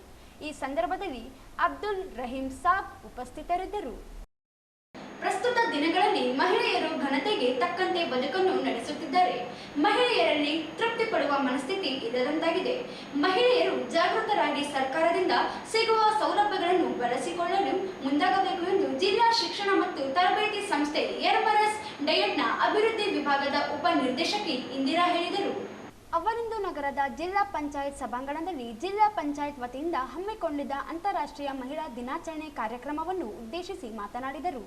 ಈ ಸಂದರ್ಭದಲ್ಲಿ ಅಬ್ದುಲ್ ರಹೀಂ ಸಾಬ್ ಉಪಸ್ಥಿತರಿದ್ದರು. ಪ್ರಸ್ತುತ ದಿನಗಳಲ್ಲಿ ಮಹಿಳೆಯರು ಘನತೆಗೆ ತಕ್ಕಂತೆ ಬದುಕನ್ನು ನಡೆಸುತ್ತಿದ್ದಾರೆ. ಮಹಿಳೆಯರಲ್ಲಿ ತೃಪ್ತಿ ಪಡುವ ಮನಸ್ಥಿತಿ ಇಲ್ಲದಂತಾಗಿದೆ. ಮಹಿಳೆಯರು ಜಾಗೃತರಾಗಿ ಸರ್ಕಾರದಿಂದ ಸಿಗುವ ಸೌಲಭ್ಯಗಳನ್ನು ಬಳಸಿಕೊಳ್ಳಲು ಮುಂದಾಗಬೇಕು ಎಂದು ಜಿಲ್ಲಾ ಶಿಕ್ಷಣ ಮತ್ತು ತರಬೇತಿ ಸಂಸ್ಥೆ ಯರಮರಸ್ ಡಯಟ್ನ ಅಭಿವೃದ್ಧಿ ವಿಭಾಗದ ಉಪ ನಿರ್ದೇಶಕಿ ಇಂದಿರಾ ಹೇಳಿದರು. ಅವರಿಂದು ನಗರದ ಜಿಲ್ಲಾ ಪಂಚಾಯತ್ ಸಭಾಂಗಣದಲ್ಲಿ ಜಿಲ್ಲಾ ಪಂಚಾಯತ್ ವತಿಯಿಂದ ಹಮ್ಮಿಕೊಂಡಿದ್ದ ಅಂತಾರಾಷ್ಟ್ರೀಯ ಮಹಿಳಾ ದಿನಾಚರಣೆ ಕಾರ್ಯಕ್ರಮವನ್ನು ಉದ್ದೇಶಿಸಿ ಮಾತನಾಡಿದರು.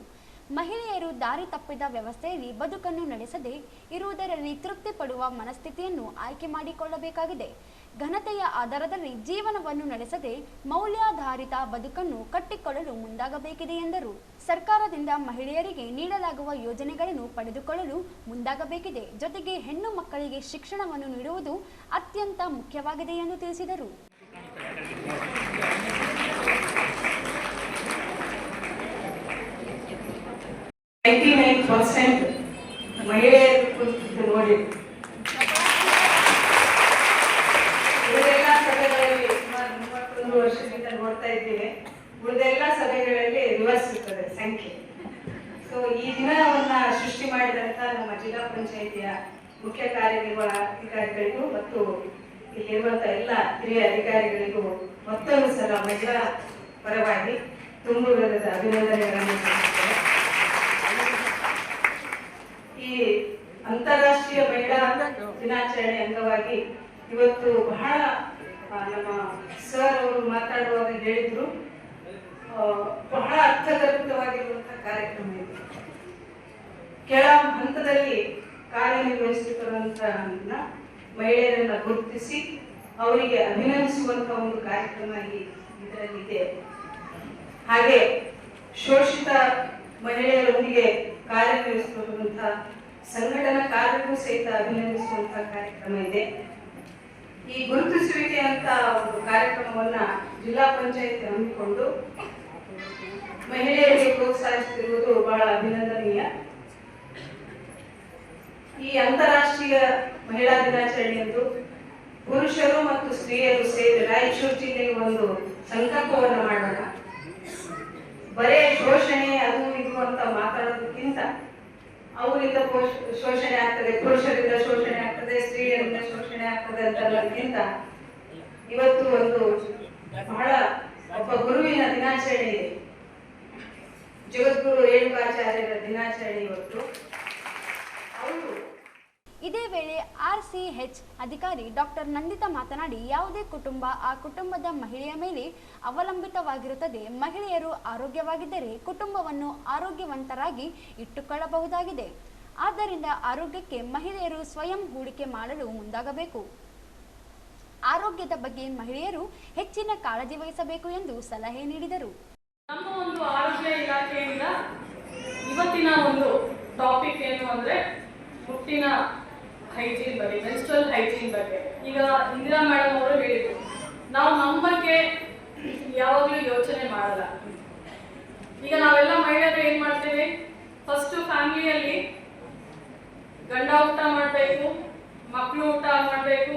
ಮಹಿಳೆಯರು ದಾರಿ ತಪ್ಪಿದ ವ್ಯವಸ್ಥೆಯಲ್ಲಿ ಬದುಕನ್ನು ನಡೆಸದೆ ಇರುವುದರಲ್ಲಿ ತೃಪ್ತಿ ಪಡುವ ಮನಸ್ಥಿತಿಯನ್ನು ಆಯ್ಕೆ ಮಾಡಿಕೊಳ್ಳಬೇಕಾಗಿದೆ. ಘನತೆಯ ಆಧಾರದಲ್ಲಿ ಜೀವನವನ್ನು ನಡೆಸದೆ ಮೌಲ್ಯಾಧಾರಿತ ಬದುಕನ್ನು ಕಟ್ಟಿಕೊಳ್ಳಲು ಮುಂದಾಗಬೇಕಿದೆ ಎಂದರು. ಸರ್ಕಾರದಿಂದ ಮಹಿಳೆಯರಿಗೆ ನೀಡಲಾಗುವ ಯೋಜನೆಗಳನ್ನು ಪಡೆದುಕೊಳ್ಳಲು ಮುಂದಾಗಬೇಕಿದೆ. ಜೊತೆಗೆ ಹೆಣ್ಣು ಮಕ್ಕಳಿಗೆ ಶಿಕ್ಷಣವನ್ನು ನೀಡುವುದು ಅತ್ಯಂತ ಮುಖ್ಯವಾಗಿದೆ ಎಂದು ತಿಳಿಸಿದರು. 99% ಮಹಿಳೆಯರು ಕುರಿತು ನೋಡಿ ಉಳಿದೆಲ್ಲ ಸಭೆಗಳಲ್ಲಿ ಸುಮಾರು 31 ವರ್ಷದಿಂದ ನೋಡ್ತಾ ಇದ್ದೇವೆ. ಉಳಿದೆಲ್ಲ ಸಭೆಗಳಲ್ಲಿ ರಿವರ್ಸ್ ಇರ್ತದೆ ಸಂಖ್ಯೆ. ಸೊ ಈ ದಿನವನ್ನ ಸೃಷ್ಟಿ ಮಾಡಿದಂತ ನಮ್ಮ ಜಿಲ್ಲಾ ಪಂಚಾಯಿತಿಯ ಮುಖ್ಯ ಕಾರ್ಯನಿರ್ವಹಣಾಧಿಕಾರಿಗಳಿಗೂ ಮತ್ತು ಇಲ್ಲಿರುವಂತಹ ಎಲ್ಲ ಹಿರಿಯ ಅಧಿಕಾರಿಗಳಿಗೂ ಮತ್ತೊಂದು ಸಲ ಮಹಿಳಾ ಪರವಾಗಿ ತುಂಬು ಹೃದಯದ ಅಭಿನಂದನೆಗಳನ್ನು ಸಲ್ಲಿಸುತ್ತೇನೆ. ಈ ಅಂತಾರಾಷ್ಟ್ರೀಯ ಮಹಿಳಾ ದಿನಾಚರಣೆ ಅಂಗವಾಗಿ ಇವತ್ತು ಬಹಳ ನಮ್ಮ ಸರ್ ಅವರು ಮಾತಾಡುವಾಗ ಹೇಳಿದ್ರು, ಬಹಳ ಅರ್ಥಗರ್ಭಿತವಾಗಿರುವಂಥ ಕಾರ್ಯಕ್ರಮ ಇದೆ. ಕೆಳ ಹಂತದಲ್ಲಿ ಕಾರ್ಯನಿರ್ವಹಿಸುತ್ತಿರುವಂಥ ಮಹಿಳೆಯರನ್ನ ಗುರುತಿಸಿ ಅವರಿಗೆ ಅಭಿನಂದಿಸುವಂಥ ಒಂದು ಕಾರ್ಯಕ್ರಮ ಇದರಲ್ಲಿದೆ. ಹಾಗೆ ಶೋಷಿತ ಮಹಿಳೆಯರೊಂದಿಗೆ ಕಾರ್ಯನಿರ್ವಹಿಸುತ್ತಿರುವಂಥ ಸಂಘಟನಾ ಕಾರ್ಯಕ್ಕೂ ಸಹಿತ ಅಭಿನಂದಿಸುವಂತಹ ಕಾರ್ಯಕ್ರಮ ಇದೆ. ಈ ಗುರುತಿಸುವಿಕೆ ಅಂತ ಒಂದು ಕಾರ್ಯಕ್ರಮವನ್ನ ಜಿಲ್ಲಾ ಪಂಚಾಯತ್ ಹಮ್ಮಿಕೊಂಡು ಮಹಿಳೆಯರಿಗೆ ಪ್ರೋತ್ಸಾಹಿಸುತ್ತಿರುವುದು ಬಹಳ ಅಭಿನಂದನೀಯ. ಈ ಅಂತಾರಾಷ್ಟ್ರೀಯ ಮಹಿಳಾ ದಿನಾಚರಣೆಯಂದು ಪುರುಷರು ಮತ್ತು ಸ್ತ್ರೀಯರು ಸೇರಿ ರಾಯಚೂರು ಜಿಲ್ಲೆಗೆ ಒಂದು ಸಂಕಲ್ಪವನ್ನು ಮಾಡೋಣ. ಬರೇ ಶೋಷಣೆ ಅದು ಇದು ಅಂತ ಮಾತಾಡೋದಕ್ಕಿಂತ ಅವರಿಂದ ಶೋಷಣೆ ಆಗ್ತದೆ, ಪುರುಷರಿಂದ ಶೋಷಣೆ ಆಗ್ತದೆ, ಸ್ತ್ರೀಯರಿಂದ ಶೋಷಣೆ ಆಗ್ತದೆ ಅಂತಲ್ಲಕ್ಕಿಂತ ಇವತ್ತು ಒಂದು ಬಹಳ ಒಬ್ಬ ಗುರುವಿನ ದಿನಾಚರಣೆ ಇದೆ. ಜಗದ್ಗುರು ರೇಣುಕಾಚಾರ್ಯರ ದಿನಾಚರಣೆ ಇವತ್ತು. ಅವರು ಇದೇ ವೇಳೆ RCH ಅಧಿಕಾರಿ ಡಾಕ್ಟರ್ ನಂದಿತಾ ಮಾತನಾಡಿ, ಯಾವುದೇ ಕುಟುಂಬ ಆ ಕುಟುಂಬದ ಮಹಿಳೆಯ ಮೇಲೆ ಅವಲಂಬಿತವಾಗಿರುತ್ತದೆ. ಮಹಿಳೆಯರು ಆರೋಗ್ಯವಾಗಿದ್ದರೆ ಕುಟುಂಬವನ್ನು ಆರೋಗ್ಯವಂತರಾಗಿ ಇಟ್ಟುಕೊಳ್ಳಬಹುದಾಗಿದೆ. ಆದ್ದರಿಂದ ಆರೋಗ್ಯಕ್ಕೆ ಮಹಿಳೆಯರು ಸ್ವಯಂ ಹೂಡಿಕೆ ಮಾಡಲು ಮುಂದಾಗಬೇಕು. ಆರೋಗ್ಯದ ಬಗ್ಗೆ ಮಹಿಳೆಯರು ಹೆಚ್ಚಿನ ಕಾಳಜಿ ವಹಿಸಬೇಕು ಎಂದು ಸಲಹೆ ನೀಡಿದರು. ನಮ್ಮ ಒಂದು ಆರೋಗ್ಯ ಇಲಾಖೆಯಿಂದ ಇವತ್ತಿನ ಒಂದು ಟಾಪಿಕ್ ಏನು ಅಂದ್ರೆ ಮುಟ್ಟಿನ ಹೈಜೀನ್ ಬಗ್ಗೆ, ಮೆನ್ಸ್ಟ್ರಲ್ ಹೈಜೀನ್ ಬಗ್ಗೆ. ಈಗ ಇಂದಿರಾ ಮೇಡಮ್ ಅವರು ಹೇಳಿದ್ರು, ನಾವು ನಮ್ಮ ಬಗ್ಗೆ ಯಾವಾಗಲೂ ಯೋಚನೆ ಮಾಡಲ್ಲ. ಈಗ ನಾವೆಲ್ಲ ಮಹಿಳೆಯರು ಏನ್ ಮಾಡ್ತೇವೆ, ಫಸ್ಟ್ ಫ್ಯಾಮಿಲಿಯಲ್ಲಿ ಗಂಡ ಊಟ ಮಾಡಬೇಕು, ಮಕ್ಕಳು ಊಟ ಮಾಡಬೇಕು,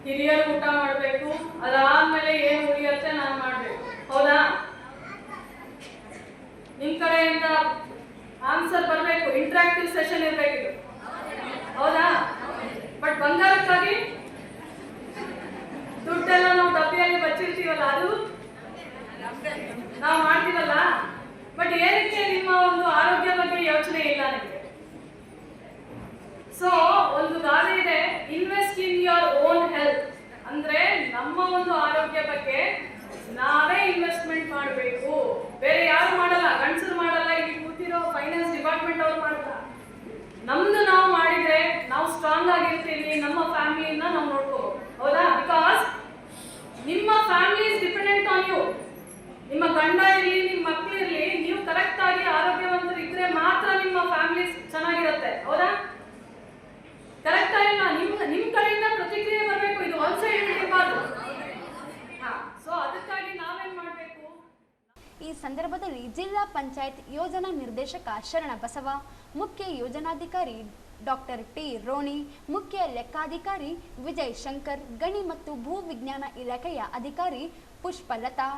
ಹಿರಿಯರು ಊಟ ಮಾಡಬೇಕು, ಅದಾದ್ಮೇಲೆ ಏನು ಉಳಿಯುತ್ತೆ ನಾನು ಮಾಡಬೇಕು. ಹೌದಾ? ನಿಮ್ ಕಡೆಯಿಂದ ಆನ್ಸರ್ ಬರಬೇಕು, ಇಂಟ್ರಾಕ್ಟಿವ್ ಸೆಷನ್ ಇರಬೇಕಿದು. ಹೌದಾ? ಬಟ್ ಬಂಗಾರಕ್ಕಾಗಿ ದುಡ್ಡೆಲ್ಲ ನಾವು ಡಬ್ಬಿಯಲ್ಲಿ ಬಚ್ಚಿರ್ತೀವಲ್ಲ, ಅದು ನಾವು ಮಾಡ್ತೀವಲ್ಲ. ಬಟ್ ಏನಕ್ಕೆ ನಿಮ್ಮ ಒಂದು ಆರೋಗ್ಯ ಬಗ್ಗೆ ಯೋಚನೆ ಇಲ್ಲ ನಿಮಗೆ? ಸೊ ಒಂದು ಗಾದೆ ಇದೆ, invest in your own health. ಅಂದ್ರೆ ನಮ್ಮ ಒಂದು ಆರೋಗ್ಯ ಬಗ್ಗೆ ನಾವೇ ಇನ್ವೆಸ್ಟ್ಮೆಂಟ್ ಮಾಡಬೇಕು. ಬೇರೆ ಯಾರು ಮಾಡಲ್ಲ, ಗಂಡಸರು ಮಾಡಲ್ಲ, ಇಲ್ಲಿ ಕೂತಿರೋ ಫೈನಾನ್ಸ್ ಡಿಪಾರ್ಟ್ಮೆಂಟ್ ಅವ್ರು ಮಾಡಲ್ಲ. ನಮ್ದು ನಾವು ಮಾಡಿದ್ರೆ ನಾವು ಸ್ಟ್ರಾಂಗ್ ಆಗಿರ್ತೀವಿ, ನಮ್ಮ ಫ್ಯಾಮಿಲಿನ ನಾವು ನೋಡ್ಕೋಬಹುದು. ಹೌದಾ? ಬಿಕಾಸ್ ನಿಮ್ಮ family is dependent on you. ನಿಮ್ಮ ಗಂಡ ಇರಲಿ, ನಿಮ್ಮ ಮಕ್ಕಳು ಇರಲಿ, ನೀವು ಕರೆಕ್ಟ್ ಆಗಿ ಆರೋಗ್ಯವಂತರು ಇದ್ರೆ ಮಾತ್ರ ನಿಮ್ಮ ಫ್ಯಾಮಿಲಿ ಚೆನ್ನಾಗಿರುತ್ತೆ. ಹೌದಾ? ಕರೆಕ್ಟ್ ಆಗಿಲ್ಲ, ನಿಮ್ ಕಡೆಯಿಂದ ಪ್ರತಿಕ್ರಿಯೆ ಬರಬೇಕು. ಇದು ಒನ್ ಸೈಡ್ ಇರಬಾರ್ದು. ಸೊ ಅದಕ್ಕಾಗಿ ನಾವೇನ್ ಮಾಡಬೇಕು? ಈ ಸಂದರ್ಭದಲ್ಲಿ ಜಿಲ್ಲಾ ಪಂಚಾಯತ್ ಯೋಜನಾ ನಿರ್ದೇಶಕ ಶರಣ ಬಸವ, ಮುಖ್ಯ ಯೋಜನಾಧಿಕಾರಿ ಡಾಕ್ಟರ್ ಟಿ ರೋಣಿ, ಮುಖ್ಯ ಲೆಕ್ಕಾಧಿಕಾರಿ ವಿಜಯ್ ಶಂಕರ್, ಗಣಿ ಮತ್ತು ಭೂ ವಿಜ್ಞಾನ ಇಲಾಖೆಯ ಅಧಿಕಾರಿ ಪುಷ್ಪಲತಾ,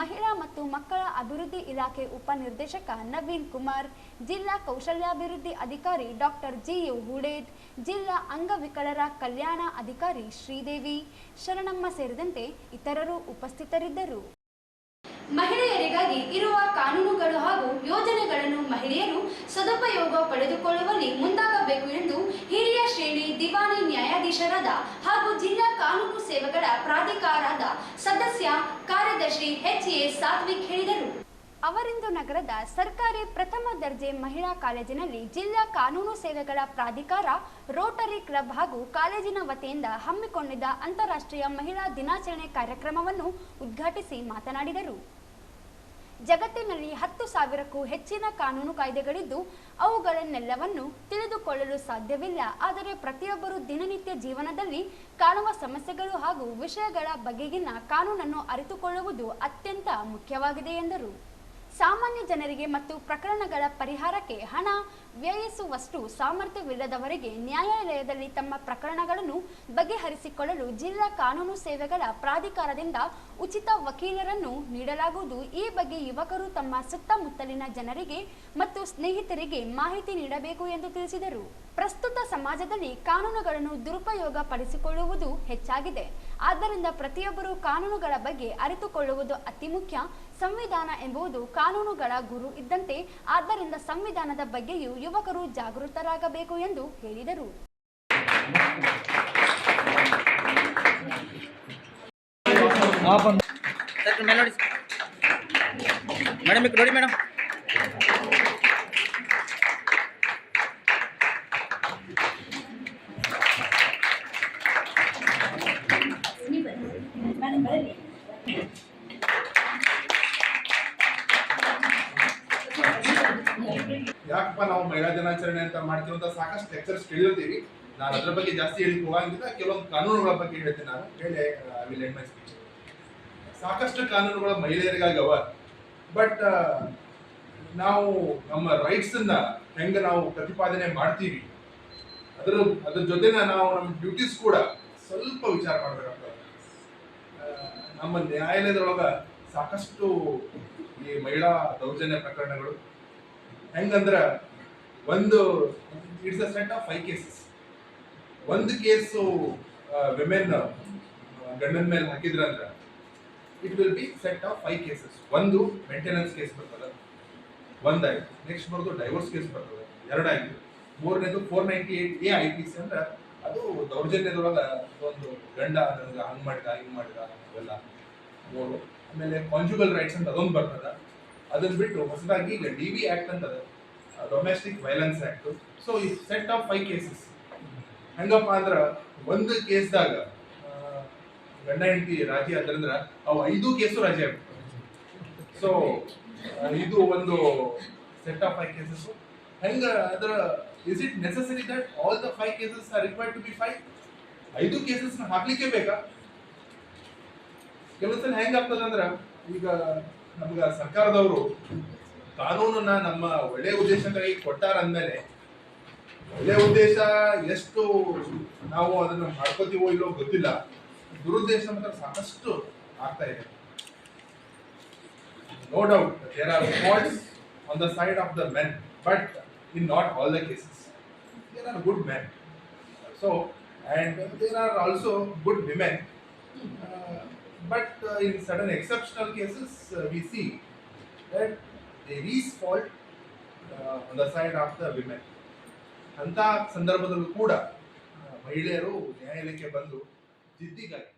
ಮಹಿಳಾ ಮತ್ತು ಮಕ್ಕಳ ಅಭಿವೃದ್ಧಿ ಇಲಾಖೆ ಉಪನಿರ್ದೇಶಕ ನವೀನ್ ಕುಮಾರ್, ಜಿಲ್ಲಾ ಕೌಶಲ್ಯಾಭಿವೃದ್ಧಿ ಅಧಿಕಾರಿ ಡಾಕ್ಟರ್ GU ಹೂಡೇದ್, ಜಿಲ್ಲಾ ಅಂಗವಿಕಲರ ಕಲ್ಯಾಣ ಅಧಿಕಾರಿ ಶ್ರೀದೇವಿ, ಶರಣಮ್ಮ ಸೇರಿದಂತೆ ಇತರರು ಉಪಸ್ಥಿತರಿದ್ದರು. ಮಹಿಳೆಯರಿಗಾಗಿ ಇರುವ ಕಾನೂನುಗಳು ಹಾಗೂ ಯೋಜನೆಗಳನ್ನು ಮಹಿಳೆಯರು ಸದುಪಯೋಗ ಪಡೆದುಕೊಳ್ಳುವಲ್ಲಿ ಮುಂದಾಗಬೇಕು ಎಂದು ಹಿರಿಯ ಶ್ರೇಣಿ ದಿವಾನಿ ನ್ಯಾಯಾಧೀಶರಾದ ಹಾಗೂ ಜಿಲ್ಲಾ ಕಾನೂನು ಸೇವೆಗಳ ಪ್ರಾಧಿಕಾರದ ಸದಸ್ಯ ಕಾರ್ಯದರ್ಶಿ HA ಸಾತ್ವಿಕ್ ಹೇಳಿದರು. ಅವರಿಂದು ನಗರದ ಸರ್ಕಾರಿ ಪ್ರಥಮ ದರ್ಜೆ ಮಹಿಳಾ ಕಾಲೇಜಿನಲ್ಲಿ ಜಿಲ್ಲಾ ಕಾನೂನು ಸೇವೆಗಳ ಪ್ರಾಧಿಕಾರ, ರೋಟರಿ ಕ್ಲಬ್ ಹಾಗೂ ಕಾಲೇಜಿನ ವತಿಯಿಂದ ಹಮ್ಮಿಕೊಂಡಿದ್ದ ಅಂತಾರಾಷ್ಟ್ರೀಯ ಮಹಿಳಾ ದಿನಾಚರಣೆ ಕಾರ್ಯಕ್ರಮವನ್ನು ಉದ್ಘಾಟಿಸಿ ಮಾತನಾಡಿದರು. ಜಗತ್ತಿನಲ್ಲಿ 10,000ಕ್ಕೂ ಹೆಚ್ಚಿನ ಕಾನೂನು ಕಾಯ್ದೆಗಳಿದ್ದು ಅವುಗಳನ್ನೆಲ್ಲವನ್ನು ತಿಳಿದುಕೊಳ್ಳಲು ಸಾಧ್ಯವಿಲ್ಲ. ಆದರೆ ಪ್ರತಿಯೊಬ್ಬರು ದಿನನಿತ್ಯ ಜೀವನದಲ್ಲಿ ಕಾಣುವ ಸಮಸ್ಯೆಗಳು ಹಾಗೂ ವಿಷಯಗಳ ಬಗೆಗಿನ ಕಾನೂನನ್ನು ಅರಿತುಕೊಳ್ಳುವುದು ಅತ್ಯಂತ ಮುಖ್ಯವಾಗಿದೆ ಎಂದರು. ಸಾಮಾನ್ಯ ಜನರಿಗೆ ಮತ್ತು ಪ್ರಕರಣಗಳ ಪರಿಹಾರಕ್ಕೆ ಹಣ ವ್ಯಯಿಸುವಷ್ಟು ಸಾಮರ್ಥ್ಯವಿಲ್ಲದವರಿಗೆ ನ್ಯಾಯಾಲಯದಲ್ಲಿ ತಮ್ಮ ಪ್ರಕರಣಗಳನ್ನು ಬಗೆಹರಿಸಿಕೊಳ್ಳಲು ಜಿಲ್ಲಾ ಕಾನೂನು ಸೇವೆಗಳ ಪ್ರಾಧಿಕಾರದಿಂದ ಉಚಿತ ವಕೀಲರನ್ನು ನೀಡಲಾಗುವುದು. ಈ ಬಗ್ಗೆ ಯುವಕರು ತಮ್ಮ ಸುತ್ತಮುತ್ತಲಿನ ಜನರಿಗೆ ಮತ್ತು ಸ್ನೇಹಿತರಿಗೆ ಮಾಹಿತಿ ನೀಡಬೇಕು ಎಂದು ತಿಳಿಸಿದರು. ಪ್ರಸ್ತುತ ಸಮಾಜದಲ್ಲಿ ಕಾನೂನುಗಳನ್ನು ದುರುಪಯೋಗ ಪಡಿಸಿಕೊಳ್ಳುವುದು ಹೆಚ್ಚಾಗಿದೆ. ಆದ್ದರಿಂದ ಪ್ರತಿಯೊಬ್ಬರು ಕಾನೂನುಗಳ ಬಗ್ಗೆ ಅರಿತುಕೊಳ್ಳುವುದು ಅತಿ ಮುಖ್ಯ. ಸಂವಿಧಾನ ಎಂಬುದು ಕಾನೂನುಗಳ ಗುರು ಇದ್ದಂತೆ. ಆದ್ದರಿಂದ ಸಂವಿಧಾನದ ಬಗ್ಗೆಯೂ ಯುವಕರು ಜಾಗೃತರಾಗಬೇಕು ಎಂದು ಹೇಳಿದರು. ಮೇಡಮ್ ನೋಡಿ ಮೇಡಮ್ ಯಾಕಪ್ಪ ನಾವು ಮಹಿಳಾ ದಿನಾಚರಣೆ ಅಂತ ಮಾಡ್ತೀವಿ ಅಂತ ಸಾಕಷ್ಟು ಲೆಕ್ಚರ್ಸ್ ಕೇಳಿರ್ತೀವಿ. ನಾನು ಅದ್ರ ಬಗ್ಗೆ ಜಾಸ್ತಿ ಹೇಳಿ ಹೋಗಂಗಿಲ್ಲ. ಕೆಲವೊಂದು ಕಾನೂನುಗಳ ಬಗ್ಗೆ ಹೇಳ್ತೀನಿ. ನಾನು ಹೇಳಿ ವಿಲ್ ಎಂಡ್ ಮೈ ಸ್ಪೀಚ್. ಸಾಕಷ್ಟು ಕಾನೂನುಗಳ ಮಹಿಳೆಯರಿಗಾಗವ, ಬಟ್ ನಾವು ನಮ್ಮ ರೈಟ್ಸ್ ಅನ್ನ ಹೆಂಗ ನಾವು ಪ್ರತಿಪಾದನೆ ಮಾಡ್ತೀವಿ, ಅದ್ರ ಜೊತೆನ ನಾವು ನಮ್ಮ ಡ್ಯೂಟೀಸ್ ಕೂಡ ಸ್ವಲ್ಪ ವಿಚಾರ ಮಾಡ್ಬೇಕಾಗ್ತದೆ. ನಮ್ಮ ನ್ಯಾಯಾಲಯದೊಳಗ ಸಾಕಷ್ಟು ಈ ಮಹಿಳಾ ದೌರ್ಜನ್ಯ ಪ್ರಕರಣಗಳು ಹೆಂಗಂದ್ರ it's a set of 5 cases. ಒಂದು ಕೇಸು ವಿಮೆನ್ ಗಂಡನ ಮೇಲೆ ಹಾಕಿದ್ರಂದ್ರ it will be set of 5 cases. ಒಂದು ಮೇಂಟೆನೆನ್ಸ್ ಕೇಸ್ ಬರ್ತದೆ, ಒಂದಾಯ್ತು. ನೆಕ್ಸ್ಟ್ ಬರೋದು ಡೈವೋರ್ಸ್ ಕೇಸ್ ಬರ್ತದೆ, ಎರಡಾಯ್ತು. ಮೂರನೇದು 498A IPC ಅಂದ್ರೆ ಅದು ದೌರ್ಜನ್ಯದೊಳಗ ಒಂದು ಗಂಡ ನನಗೆ ಹಂಗ್ ಮಾಡಿದ ಹಿಂಗ್ ಮಾಡಿದ ಅವೆಲ್ಲ ಮೂರು. ಆಮೇಲೆ ಕಾಂಜುಗಲ್ ರೈಟ್ಸ್ ಅಂತ ಅದೊಂದು ಬರ್ತದೆ. ಅದನ್ನ ಬಿಟ್ಟು ಹೊಸದಾಗಿ ಈಗ DV ಆಕ್ಟ್ ಅಂತ ಡೊಮೆಸ್ಟಿಕ್ ವೈಲೆನ್ಸ್ ಆಕ್ಟ್. ಸೊ ಈ ಸೆಟ್ ಆಫ್ 5 ಕೇಸಸ್ ಹೆಂಗಪ್ಪ ಅಂದ್ರ ಒಂದು ಕೇಸ್ದಾಗ ಗಂಡ ಹೆಂಡತಿ ರಾಜಿ ಆದ್ರಂದ್ರ ಅವು 5 ಕೇಸು ರಾಜಿ ಆಗ್ಬಿಡ್ತವೆ. ಸೊ ಇದು ಒಂದು ಸೆಟ್ ಆಫ್ 5 ಕೇಸಸ್. ಹೆಂಗ ಅದ್ರ is it necessary that all the 5 cases are required to be 5? 5 cases ಹಾಕ್ಲಿಕ್ಕೆ ಬೇಕಾ? ಕೆಲವೊಂದ್ಸಲ ಹೆಂಗಾಗ್ತದಂದ್ರ ಈಗ ನಮ್ಗ ಸರ್ಕಾರದವರು ಕಾನೂನನ್ನ ನಮ್ಮ ಒಳ್ಳೆಯ ಉದ್ದೇಶಕ್ಕಾಗಿ ಕೊಟ್ಟಾರ ಅಂದ್ಮೇಲೆ ಒಳ್ಳೆಯ ಉದ್ದೇಶ ಎಷ್ಟು ನಾವು ಅದನ್ನ ಮಾಡ್ಕೋತೀವೋ ಇಲ್ಲೋ ಗೊತ್ತಿಲ್ಲ, ದುರುದ್ದೇಶ ಮಾತ್ರ ಸಾಕಷ್ಟು ಆಗ್ತಾ ಇದೆ. No doubt there are faults on the side of the men, but in not all the cases there are good men. So and there are also good women, but in certain exceptional cases we see that there is fault on the side of the women. ಅಂತ ಸಂದರ್ಭದಲ್ಲೂ ಕೂಡ ಮಹಿಳೆಯರು ನ್ಯಾಯಾಲಯಕ್ಕೆ ಬಂದು ಜಿದ್ದಿಗಾಗಿ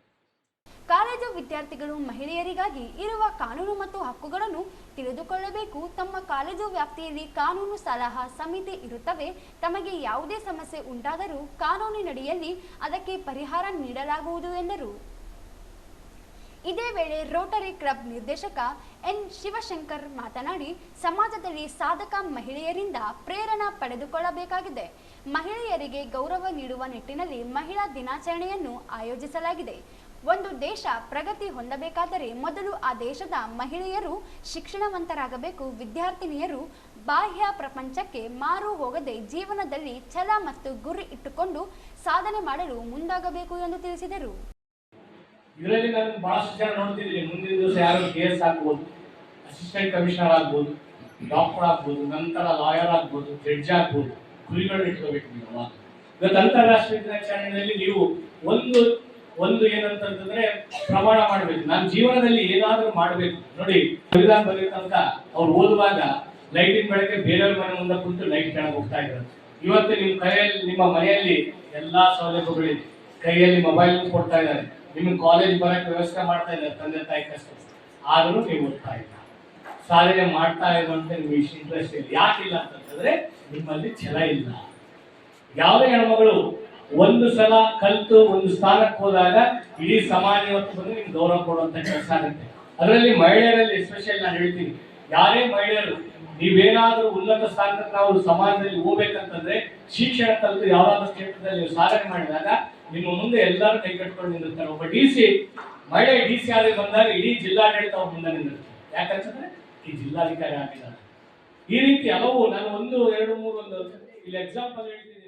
college ವಿದ್ಯಾರ್ಥಿಗಳು ಮಹಿಳೆಯರಿಗಾಗಿ ಇರುವ ಕಾನೂನು ಮತ್ತು ಹಕ್ಕುಗಳನ್ನು ತಿಳಿದುಕೊಳ್ಳಬೇಕು. ತಮ್ಮ ಕಾಲೇಜು ವ್ಯಾಪ್ತಿಯಲ್ಲಿ ಕಾನೂನು ಸಲಹಾ ಸಮಿತಿ ಇರುತ್ತವೆ. ತಮಗೆ ಯಾವುದೇ ಸಮಸ್ಯೆ ಉಂಟಾದರೂ ಕಾನೂನಿನಡಿಯಲ್ಲಿ ಅದಕ್ಕೆ ಪರಿಹಾರ ನೀಡಲಾಗುವುದು ಎಂದರು. ಇದೇ ವೇಳೆ ರೋಟರಿ ಕ್ಲಬ್ ನಿರ್ದೇಶಕ ಎನ್ ಶಿವಶಂಕರ್ ಮಾತನಾಡಿ, ಸಮಾಜದಲ್ಲಿ ಸಾಧಕ ಮಹಿಳೆಯರಿಂದ ಪ್ರೇರಣೆ ಪಡೆದುಕೊಳ್ಳಬೇಕಾಗಿದೆ. ಮಹಿಳೆಯರಿಗೆ ಗೌರವ ನೀಡುವ ನಿಟ್ಟಿನಲ್ಲಿ ಮಹಿಳಾ ದಿನಾಚರಣೆಯನ್ನು ಆಯೋಜಿಸಲಾಗಿದೆ. ಒಂದು ದೇಶ ಪ್ರಗತಿ ಹೊಂದಬೇಕಾದರೆ ಮೊದಲು ಆ ದೇಶದ ಮಹಿಳೆಯರು ಶಿಕ್ಷಣವಂತರಾಗಬೇಕು. ವಿದ್ಯಾರ್ಥಿನಿಯರು ಬಾಹ್ಯ ಪ್ರಪಂಚಕ್ಕೆ ಮಾರು ಹೋಗದೆ ಜೀವನದಲ್ಲಿ ಛಲ ಮತ್ತು ಗುರಿ ಇಟ್ಟುಕೊಂಡು ಸಾಧನೆ ಮಾಡಲು ಮುಂದಾಗಬೇಕು ಎಂದು ತಿಳಿಸಿದರು. ಇದರಲ್ಲಿ ನಾನು ಬಹಳಷ್ಟು ಜನ ನೋಡ್ತಿದ್ದೀನಿ, ಮುಂದಿನ ದಿವಸ ಯಾರು KS ಆಗ್ಬೋದು, ಅಸಿಸ್ಟೆಂಟ್ ಕಮಿಷನರ್ ಆಗ್ಬೋದು, ಡಾಕ್ಟರ್ ಆಗ್ಬೋದು, ನಂತರ ಲಾಯರ್ ಆಗ್ಬೋದು, ಜಡ್ಜ್ ಆಗ್ಬೋದು. ಗುರಿಗಳು ಇಟ್ಕೋಬೇಕು. ನೀವು ಇವತ್ತು ಅಂತಾರಾಷ್ಟ್ರೀಯ ದಿನಾಚರಣೆಯಲ್ಲಿ ನೀವು ಒಂದು ಏನಂತಂದ್ರೆ ಪ್ರಮಾಣ ಮಾಡಬೇಕು. ನಾನು ಜೀವನದಲ್ಲಿ ಏನಾದರೂ ಮಾಡಬೇಕು. ನೋಡಿ, ಸಂವಿಧಾನ ಬರೆಯೋ ತನಕ ಅವ್ರು ಓದುವಾಗ ಲೈಟಿನ ಬೆಳಗ್ಗೆ ಬೇರೆಯವ್ರ ಮನೆ ಮುಂದೆ ಕುಂತು ಲೈಟ್ ಕೆಳಗೆ ಹೋಗ್ತಾ ಇದ್ದಾರೆ. ಇವತ್ತು ನಿಮ್ಮ ಕೈಯಲ್ಲಿ, ನಿಮ್ಮ ಮನೆಯಲ್ಲಿ ಎಲ್ಲಾ ಸೌಲಭ್ಯಗಳಿದೆ. ಕೈಯಲ್ಲಿ ಮೊಬೈಲ್ ಕೊಡ್ತಾ ಇದ್ದಾರೆ. ನಿಮಗೆ ಕಾಲೇಜ್ ಬರಕ್ಕೆ ವ್ಯವಸ್ಥೆ ಮಾಡ್ತಾ ಇದ್ದಾರೆ ತಂದೆ ತಾಯಿ ಕಷ್ಟ. ಆದರೂ ನೀವು ಓದ್ತಾ ಇಲ್ಲ, ಸಾಧನೆ ಮಾಡ್ತಾ ಇರುವಂತ ನಿಮ್ಗೆ ಇಂಟ್ರೆಸ್ಟ್ ಇಲ್ಲ. ಯಾಕಿಲ್ಲ ಅಂತಂದ್ರೆ ನಿಮ್ಮಲ್ಲಿ ಛಲ ಇಲ್ಲ. ಯಾವುದೇ ಹೆಣ್ಮಗಳು ಒಂದು ಸಲ ಕಲಿತು ಒಂದು ಸ್ಥಾನಕ್ಕೆ ಹೋದಾಗ ಇಡೀ ಸಮಾಜ ಇವತ್ತು ಬಂದು ನಿಮ್ಗೆ ಗೌರವ ಕೊಡುವಂತ ಕೆಲಸ ಆಗುತ್ತೆ. ಅದರಲ್ಲಿ ಮಹಿಳೆಯರಲ್ಲಿ ಎಸ್ಪೆಷಲಿ ನಾನು ಹೇಳ್ತೀನಿ, ಯಾರೇ ಮಹಿಳೆಯರು ನೀವೇನಾದ್ರೂ ಉನ್ನತ ಸ್ಥಾನಕ್ಕೆ ನಾವು ಸಮಾಜದಲ್ಲಿ ಹೋಗ್ಬೇಕಂತಂದ್ರೆ ಶಿಕ್ಷಣ ಕಲಿತು ಯಾವ್ದಾದ್ರು ಕ್ಷೇತ್ರದಲ್ಲಿ ನೀವು ಸಾಧನೆ ಮಾಡಿದಾಗ ನಿಮ್ಮ ಮುಂದೆ ಎಲ್ಲರೂ ಕೈ ಕಟ್ಕೊಂಡು ನಿಂದಿರ್ತಾರೆ. ಒಬ್ಬ DC ಮಹಿಳೆ DC ಆಗಿ ಬಂದಾಗ ಇಡೀ ಜಿಲ್ಲಾಡಳಿತ ಅವ್ರ ಮುಂದೆ ನಿಂದಿರ್ತಾರೆ. ಯಾಕಂತಂದ್ರೆ ಈ ಜಿಲ್ಲಾಧಿಕಾರಿ ಆಗಿದ್ದಾರೆ. ಈ ರೀತಿ ಹಲವು, ನಾನು 1, 2, 3 ಇಲ್ಲಿ ಎಕ್ಸಾಂಪಲ್ ಹೇಳ್ತಿದ್ದೀನಿ.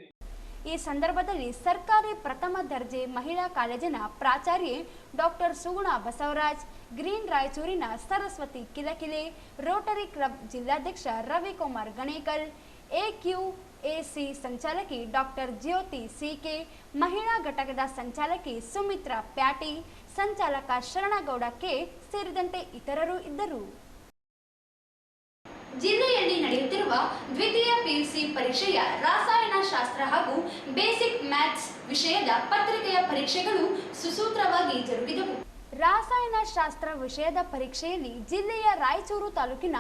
ಈ ಸಂದರ್ಭದಲ್ಲಿ ಸರ್ಕಾರಿ ಪ್ರಥಮ ದರ್ಜೆ ಮಹಿಳಾ ಕಾಲೇಜಿನ ಪ್ರಾಚಾರ್ಯೆ ಡಾಕ್ಟರ್ ಸುಗುಣ ಬಸವರಾಜ್, ಗ್ರೀನ್ ರಾಯಚೂರಿನ ಸರಸ್ವತಿ ಕಿಲಕಿಲೆ, ರೋಟರಿ ಕ್ಲಬ್ ಜಿಲ್ಲಾಧ್ಯಕ್ಷ ರವಿಕುಮಾರ್ ಗಣೇಕಲ್, AQAC ಸಂಚಾಲಕಿ ಡಾಕ್ಟರ್ ಜ್ಯೋತಿ CK, ಮಹಿಳಾ ಘಟಕದ ಸಂಚಾಲಕಿ ಸುಮಿತ್ರಾ ಪ್ಯಾಟಿ, ಸಂಚಾಲಕ ಶರಣಗೌಡ K ಸೇರಿದಂತೆ ಇತರರು ಇದ್ದರು. ಜಿಲ್ಲೆಯಲ್ಲಿ ನಡೆಯುತ್ತಿರುವ ದ್ವಿತೀಯ ಪಿಯುಸಿ ಪರೀಕ್ಷೆಯ ರಾಸಾಯನಶಾಸ್ತ್ರ ಹಾಗೂ ಬೇಸಿಕ್ ಮ್ಯಾಥ್ಸ್ ವಿಷಯದ ಪತ್ರಿಕೆಯ ಪರೀಕ್ಷೆಗಳು ಸುಸೂತ್ರವಾಗಿ ಜರುಗಿದವು. ರಾಸಾಯನಶಾಸ್ತ್ರ ವಿಷಯದ ಪರೀಕ್ಷೆಯಲ್ಲಿ ಜಿಲ್ಲೆಯ ರಾಯಚೂರು ತಾಲೂಕಿನ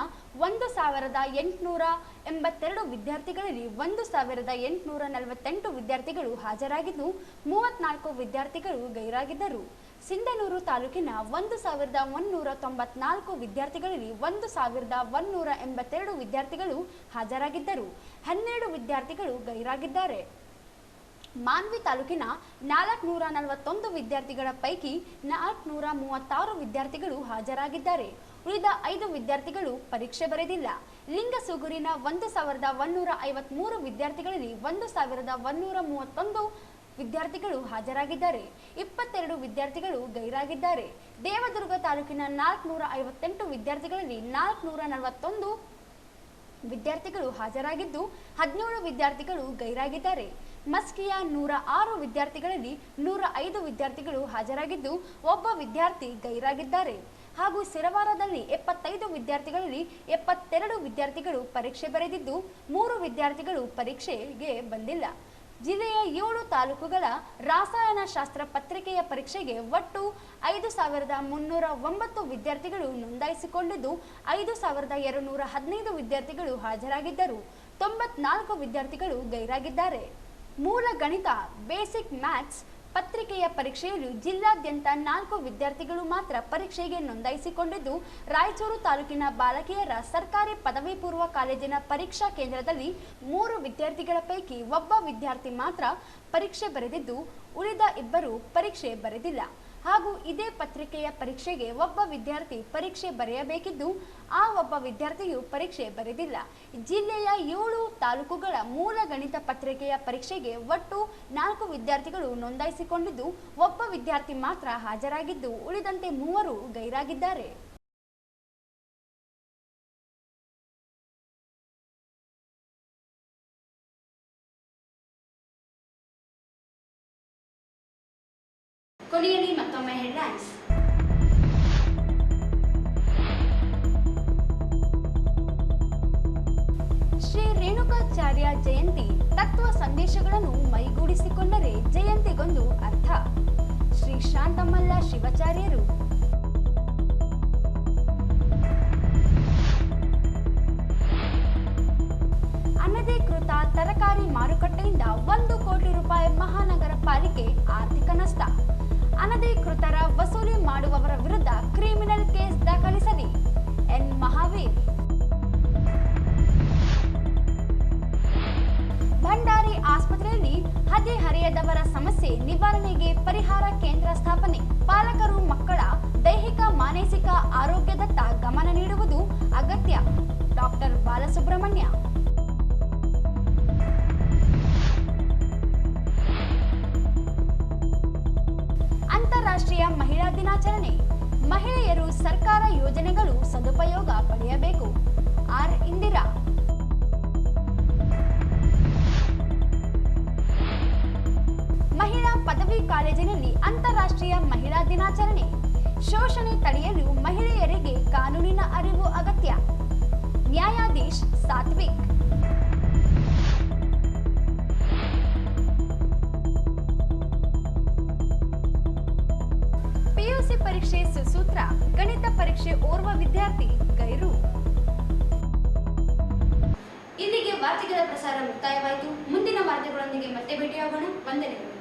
1882 ವಿದ್ಯಾರ್ಥಿಗಳಲ್ಲಿ 1848 ವಿದ್ಯಾರ್ಥಿಗಳು ಹಾಜರಾಗಿದ್ದು 34 ವಿದ್ಯಾರ್ಥಿಗಳು ಗೈರಾಗಿದ್ದರು. ಸಿಂಧನೂರು ತಾಲೂಕಿನ 1194 ವಿದ್ಯಾರ್ಥಿಗಳಲ್ಲಿ 1182 ವಿದ್ಯಾರ್ಥಿಗಳು ಹಾಜರಾಗಿದ್ದರು. 12 ವಿದ್ಯಾರ್ಥಿಗಳು ಗೈರಾಗಿದ್ದಾರೆ. ಮಾನ್ವಿ ತಾಲೂಕಿನ 441 ವಿದ್ಯಾರ್ಥಿಗಳ ಪೈಕಿ 436 ವಿದ್ಯಾರ್ಥಿಗಳು ಹಾಜರಾಗಿದ್ದಾರೆ. ಉಳಿದ 5 ವಿದ್ಯಾರ್ಥಿಗಳು ಪರೀಕ್ಷೆ ಬರೆದಿಲ್ಲ. ಲಿಂಗಸೂಗೂರಿನ 1153 ವಿದ್ಯಾರ್ಥಿಗಳಲ್ಲಿ 1131 ವಿದ್ಯಾರ್ಥಿಗಳು ಹಾಜರಾಗಿದ್ದಾರೆ. 22 ವಿದ್ಯಾರ್ಥಿಗಳು ಗೈರಾಗಿದ್ದಾರೆ. ದೇವದುರ್ಗ ತಾಲೂಕಿನ 458 ವಿದ್ಯಾರ್ಥಿಗಳಲ್ಲಿ 441 ವಿದ್ಯಾರ್ಥಿಗಳು ಹಾಜರಾಗಿದ್ದು 17 ವಿದ್ಯಾರ್ಥಿಗಳು ಗೈರಾಗಿದ್ದಾರೆ. ಮಸ್ಕಿಯ 106 ವಿದ್ಯಾರ್ಥಿಗಳಲ್ಲಿ 105 ವಿದ್ಯಾರ್ಥಿಗಳು ಹಾಜರಾಗಿದ್ದು ಒಬ್ಬ ವಿದ್ಯಾರ್ಥಿ ಗೈರಾಗಿದ್ದಾರೆ. ಹಾಗೂ ಸಿರವಾರದಲ್ಲಿ 75 ವಿದ್ಯಾರ್ಥಿಗಳಲ್ಲಿ 72 ವಿದ್ಯಾರ್ಥಿಗಳು ಪರೀಕ್ಷೆ ಬರೆದಿದ್ದು 3 ವಿದ್ಯಾರ್ಥಿಗಳು ಪರೀಕ್ಷೆಗೆ ಬಂದಿಲ್ಲ. ಜಿಲ್ಲೆಯ 7 ತಾಲೂಕುಗಳ ರಾಸಾಯನಶಾಸ್ತ್ರ ಪತ್ರಿಕೆಯ ಪರೀಕ್ಷೆಗೆ ಒಟ್ಟು 5309 ವಿದ್ಯಾರ್ಥಿಗಳು ನೋಂದಾಯಿಸಿಕೊಂಡಿದ್ದು 5215 ವಿದ್ಯಾರ್ಥಿಗಳು ಹಾಜರಾಗಿದ್ದರು. 94 ವಿದ್ಯಾರ್ಥಿಗಳು ಗೈರಾಗಿದ್ದಾರೆ. ಮೂಲ ಗಣಿತ ಬೇಸಿಕ್ ಮ್ಯಾಥ್ಸ್ ಪತ್ರಿಕೆಯ ಪರೀಕ್ಷೆಯಲ್ಲಿ ಜಿಲ್ಲಾದ್ಯಂತ 4 ವಿದ್ಯಾರ್ಥಿಗಳು ಮಾತ್ರ ಪರೀಕ್ಷೆಗೆ ನೋಂದಾಯಿಸಿಕೊಂಡಿದ್ದು ರಾಯಚೂರು ತಾಲೂಕಿನ ಬಾಲಕಿಯರ ಸರ್ಕಾರಿ ಪದವಿ ಪೂರ್ವ ಕಾಲೇಜಿನ ಪರೀಕ್ಷಾ ಕೇಂದ್ರದಲ್ಲಿ 3 ವಿದ್ಯಾರ್ಥಿಗಳ ಪೈಕಿ ಒಬ್ಬ ವಿದ್ಯಾರ್ಥಿ ಮಾತ್ರ ಪರೀಕ್ಷೆ ಬರೆದಿದ್ದು ಉಳಿದ 2 ಪರೀಕ್ಷೆ ಬರೆದಿಲ್ಲ. ಹಾಗೂ ಇದೇ ಪತ್ರಿಕೆಯ ಪರೀಕ್ಷೆಗೆ ಒಬ್ಬ ವಿದ್ಯಾರ್ಥಿ ಪರೀಕ್ಷೆ ಬರೆಯಬೇಕಿದ್ದು ಆ ಒಬ್ಬ ವಿದ್ಯಾರ್ಥಿಯು ಪರೀಕ್ಷೆ ಬರೆದಿಲ್ಲ. ಜಿಲ್ಲೆಯ 7 ತಾಲೂಕುಗಳ ಮೂಲ ಗಣಿತ ಪತ್ರಿಕೆಯ ಪರೀಕ್ಷೆಗೆ ಒಟ್ಟು 4 ವಿದ್ಯಾರ್ಥಿಗಳು ನೋಂದಾಯಿಸಿಕೊಂಡಿದ್ದು ಒಬ್ಬ ವಿದ್ಯಾರ್ಥಿ ಮಾತ್ರ ಹಾಜರಾಗಿದ್ದು ಉಳಿದಂತೆ 3 ಗೈರಾಗಿದ್ದಾರೆ. ಕೊನೆಯಲ್ಲಿ ಮತ್ತೊಮ್ಮೆ ಹೆಡ್ಲೈನ್ಸ್. ಶ್ರೀ ರೇಣುಕಾಚಾರ್ಯ ಜಯಂತಿ ತತ್ವ ಸಂದೇಶಗಳನ್ನು ಮೈಗೂಡಿಸಿಕೊಂಡರೆ ಜಯಂತಿಗೊಂದು ಅರ್ಥ. ಶ್ರೀ ಶಾಂತಮಲ್ಲ ಶಿವಾಚಾರ್ಯರು. ಅನಧಿಕೃತ ತರಕಾರಿ ಮಾರುಕಟ್ಟೆಯಿಂದ 1 ಕೋಟಿ ರೂಪಾಯಿ ಮಹಾನಗರ ಪಾಲಿಕೆ ಆರ್ಥಿಕ ನಷ್ಟ. ಅನಧಿಕೃತರ ವಸೂಲಿ ಮಾಡುವವರ ವಿರುದ್ಧ ಕ್ರಿಮಿನಲ್ ಕೇಸ್ ದಾಖಲಿಸಲಿ. ಎನ್ ಮಹಾವೀರ್. ಭಂಡಾರಿ ಆಸ್ಪತ್ರೆಯಲ್ಲಿ ಹದಿಹರೆಯದವರ ಸಮಸ್ಯೆ ನಿವಾರಣೆಗೆ ಪರಿಹಾರ ಕೇಂದ್ರ ಸ್ಥಾಪನೆ. ಪಾಲಕರು ಮಕ್ಕಳ ದೈಹಿಕ ಮಾನಸಿಕ ಆರೋಗ್ಯದತ್ತ ಗಮನ ನೀಡುವುದು ಅಗತ್ಯ. ಡಾಕ್ಟರ್ ಬಾಲಸುಬ್ರಹ್ಮಣ್ಯ. ಅಂತಾರಾಷ್ಟ್ರೀಯ ಮಹಿಳಾ ದಿನಾಚರಣೆ. ಮಹಿಳೆಯರು ಸರ್ಕಾರ ಯೋಜನೆಗಳು ಸದುಪಯೋಗ ಪಡೆಯಬೇಕು. ಆರ್ ಇಂದಿರಾ. ಮಹಿಳಾ ಪದವಿ ಕಾಲೇಜಿನಲ್ಲಿ ಅಂತಾರಾಷ್ಟ್ರೀಯ ಮಹಿಳಾ ದಿನಾಚರಣೆ. ಶೋಷಣೆ ತಡೆಯಲು ಮಹಿಳೆಯರಿಗೆ ಕಾನೂನಿನ ಅರಿವು ಅಗತ್ಯ. ನ್ಯಾಯಾಧೀಶ್ ಸಾತ್ವಿಕ್. ಪಿಯುಸಿ ಪರೀಕ್ಷೆ ಸುಸೂತ್ರ. ಗಣಿತ ಪರೀಕ್ಷೆ ಓರ್ವ ವಿದ್ಯಾರ್ಥಿ ಗೈರು. ಇಲ್ಲಿಗೆ ವಾರ್ತೆಗಳ ಪ್ರಸಾರ ಮುಕ್ತಾಯವಾಯಿತು. ಮುಂದಿನ ವಾರ್ತೆಗಳೊಂದಿಗೆ ಮತ್ತೆ ಭೇಟಿಯಾಗೋಣ. ವಂದನೆಗಳು.